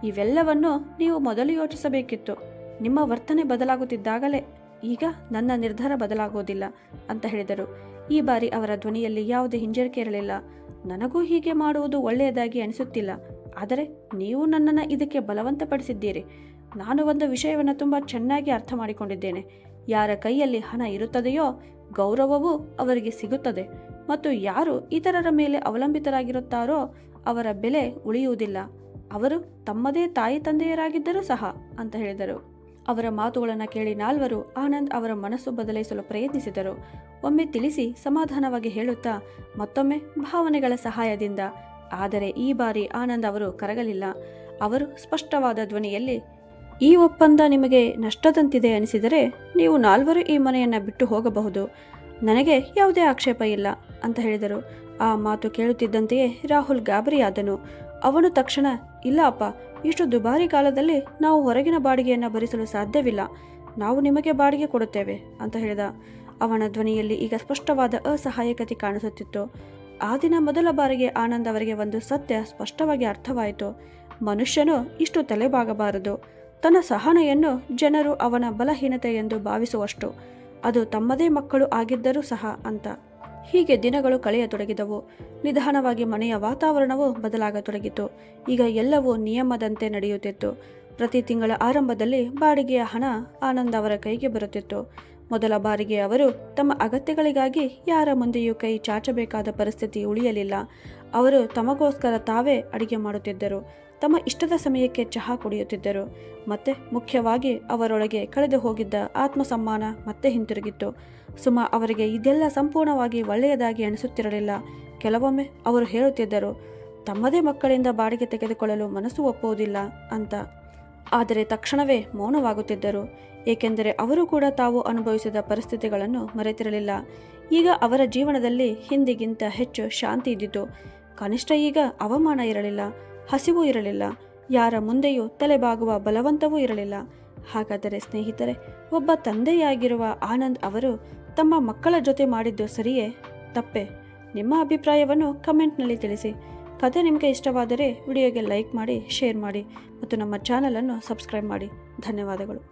ಇವೆಲ್ಲವನ್ನು ನೀವು ಮೊದಲು ಯೋಚಿಸಬೇಕಿತ್ತು. ನಿಮ್ಮ ವರ್ತನೆ ಬದಲಾಗುತ್ತಿದ್ದಾಗಲೇ ಈಗ ನನ್ನ ನಿರ್ಧಾರ ಬದಲಾಗುವುದಿಲ್ಲ ಅಂತ ಹೇಳಿದರು. ಈ ಬಾರಿ ಅವರ ಧ್ವನಿಯಲ್ಲಿ ಯಾವುದೇ ಹಿಂಜರಿಕೆ ಇರಲಿಲ್ಲ. ನನಗೂ ಹೀಗೆ ಮಾಡುವುದು ಒಳ್ಳೆಯದಾಗಿ ಅನಿಸುತ್ತಿಲ್ಲ, ಆದರೆ ನೀವು ನನ್ನನ್ನು ಇದಕ್ಕೆ ಬಲವಂತಪಡಿಸಿದ್ದೀರಿ. ನಾನು ಒಂದು ವಿಷಯವನ್ನು ತುಂಬ ಚೆನ್ನಾಗಿ ಅರ್ಥ ಮಾಡಿಕೊಂಡಿದ್ದೇನೆ. ಯಾರ ಕೈಯಲ್ಲಿ ಹಣ ಇರುತ್ತದೆಯೋ ಗೌರವವೂ ಅವರಿಗೆ ಸಿಗುತ್ತದೆ, ಮತ್ತು ಯಾರು ಇತರರ ಮೇಲೆ ಅವಲಂಬಿತರಾಗಿರುತ್ತಾರೋ ಅವರ ಬೆಲೆ ಉಳಿಯುವುದಿಲ್ಲ. ಅವರು ತಮ್ಮದೇ ತಾಯಿ ತಂದೆಯರಾಗಿದ್ದರೂ ಸಹ ಅಂತ ಹೇಳಿದರು. ಅವರ ಮಾತುಗಳನ್ನು ಕೇಳಿ ನಾಲ್ವರು ಆನಂದ್ ಅವರ ಮನಸ್ಸು ಬದಲಾಯಿಸಲು ಪ್ರಯತ್ನಿಸಿದರು. ಒಮ್ಮೆ ತಿಳಿಸಿ ಸಮಾಧಾನವಾಗಿ ಹೇಳುತ್ತಾ, ಮತ್ತೊಮ್ಮೆ ಭಾವನೆಗಳ ಸಹಾಯದಿಂದ. ಆದರೆ ಈ ಬಾರಿ ಆನಂದ್ ಅವರು ಕರಗಲಿಲ್ಲ. ಅವರು ಸ್ಪಷ್ಟವಾದ ಧ್ವನಿಯಲ್ಲಿ, ಈ ಒಪ್ಪಂದ ನಿಮಗೆ ನಷ್ಟದಂತಿದೆ ಅನಿಸಿದರೆ ನೀವು ನಾಲ್ವರು ಈ ಮನೆಯನ್ನು ಬಿಟ್ಟು ಹೋಗಬಹುದು. ನನಗೆ ಯಾವುದೇ ಆಕ್ಷೇಪ ಇಲ್ಲ ಅಂತ ಹೇಳಿದರು. ಆ ಮಾತು ಕೇಳುತ್ತಿದ್ದಂತೆಯೇ ರಾಹುಲ್ ಗಾಬರಿಯಾದನು. ಅವನು ತಕ್ಷಣ, ಇಲ್ಲ ಅಪ್ಪ, ಇಷ್ಟು ದುಬಾರಿ ಕಾಲದಲ್ಲಿ ನಾವು ಹೊರಗಿನ ಬಾಡಿಗೆಯನ್ನು ಭರಿಸಲು ಸಾಧ್ಯವಿಲ್ಲ. ನಾವು ನಿಮಗೆ ಬಾಡಿಗೆ ಕೊಡುತ್ತೇವೆ ಅಂತ ಹೇಳಿದ. ಅವನ ಧ್ವನಿಯಲ್ಲಿ ಈಗ ಸ್ಪಷ್ಟವಾದ ಅಸಹಾಯಕತೆ ಕಾಣಿಸುತ್ತಿತ್ತು. ಆ ದಿನ ಮೊದಲ ಬಾರಿಗೆ ಆನಂದ್ ಅವರಿಗೆ ಒಂದು ಸತ್ಯ ಸ್ಪಷ್ಟವಾಗಿ ಅರ್ಥವಾಯಿತು. ಮನುಷ್ಯನು ಇಷ್ಟು ತಲೆಬಾಗಬಾರದು. ತನ್ನ ಸಹನೆಯನ್ನು ಜನರು ಅವನ ಬಲಹೀನತೆ ಎಂದು ಭಾವಿಸುವಷ್ಟು, ಅದು ತಮ್ಮದೇ ಮಕ್ಕಳು ಆಗಿದ್ದರೂ ಸಹ ಅಂತ. ಹೀಗೆ ದಿನಗಳು ಕಳೆಯತೊಡಗಿದವು. ನಿಧಾನವಾಗಿ ಮನೆಯ ವಾತಾವರಣವು ಬದಲಾಗತೊಡಗಿತು. ಈಗ ಎಲ್ಲವೂ ನಿಯಮದಂತೆ ನಡೆಯುತ್ತಿತ್ತು. ಪ್ರತಿ ತಿಂಗಳ ಆರಂಭದಲ್ಲಿ ಬಾಡಿಗೆಯ ಹಣ ಆನಂದ್ ಅವರ ಕೈಗೆ ಬರುತ್ತಿತ್ತು. ಮೊದಲ ಬಾರಿಗೆ ಅವರು ತಮ್ಮ ಅಗತ್ಯಗಳಿಗಾಗಿ ಯಾರ ಮುಂದೆಯೂ ಕೈ ಚಾಚಬೇಕಾದ ಪರಿಸ್ಥಿತಿ ಉಳಿಯಲಿಲ್ಲ. ಅವರು ತಮಗೋಸ್ಕರ ತಾವೇ ಅಡಿಗೆ ಮಾಡುತ್ತಿದ್ದರು. ತಮ್ಮ ಇಷ್ಟದ ಸಮಯಕ್ಕೆ ಚಹಾ ಕುಡಿಯುತ್ತಿದ್ದರು. ಮತ್ತೆ ಮುಖ್ಯವಾಗಿ ಅವರೊಳಗೆ ಕಳೆದು ಹೋಗಿದ್ದ ಆತ್ಮಸಮ್ಮಾನ ಮತ್ತೆ ಹಿಂತಿರುಗಿತ್ತು. ಸುಮಾ ಅವರಿಗೆ ಇದೆಲ್ಲ ಸಂಪೂರ್ಣವಾಗಿ ಒಳ್ಳೆಯದಾಗಿ ಅನಿಸುತ್ತಿರಲಿಲ್ಲ. ಕೆಲವೊಮ್ಮೆ ಅವರು ಹೇಳುತ್ತಿದ್ದರು, ತಮ್ಮದೇ ಮಕ್ಕಳಿಂದ ಬಾಡಿಗೆ ತೆಗೆದುಕೊಳ್ಳಲು ಮನಸ್ಸು ಒಪ್ಪುವುದಿಲ್ಲ ಅಂತ. ಆದರೆ ತಕ್ಷಣವೇ ಮೌನವಾಗುತ್ತಿದ್ದರು, ಏಕೆಂದರೆ ಅವರು ಕೂಡ ತಾವು ಅನುಭವಿಸಿದ ಪರಿಸ್ಥಿತಿಗಳನ್ನು ಮರೆತಿರಲಿಲ್ಲ. ಈಗ ಅವರ ಜೀವನದಲ್ಲಿ ಹಿಂದಿಗಿಂತ ಹೆಚ್ಚು ಶಾಂತಿ ಇದ್ದಿತು. ಕನಿಷ್ಠ ಈಗ ಅವಮಾನ ಇರಲಿಲ್ಲ, ಹಸಿವು ಇರಲಿಲ್ಲ, ಯಾರ ಮುಂದೆಯೂ ತಲೆಬಾಗುವ ಬಲವಂತವೂ ಇರಲಿಲ್ಲ. ಹಾಗಾದರೆ ಸ್ನೇಹಿತರೆ, ಒಬ್ಬ ತಂದೆಯಾಗಿರುವ ಆನಂದ್ ಅವರು ತಮ್ಮ ಮಕ್ಕಳ ಜೊತೆ ಮಾಡಿದ್ದು ಸರಿಯೇ, ತಪ್ಪೇ? ನಿಮ್ಮ ಅಭಿಪ್ರಾಯವನ್ನು ಕಮೆಂಟ್ನಲ್ಲಿ ತಿಳಿಸಿ. ಕಥೆ ನಿಮಗೆ ಇಷ್ಟವಾದರೆ ವಿಡಿಯೋಗೆ ಲೈಕ್ ಮಾಡಿ, ಶೇರ್ ಮಾಡಿ ಮತ್ತು ನಮ್ಮ ಚಾನಲನ್ನು ಸಬ್ಸ್ಕ್ರೈಬ್ ಮಾಡಿ. ಧನ್ಯವಾದಗಳು.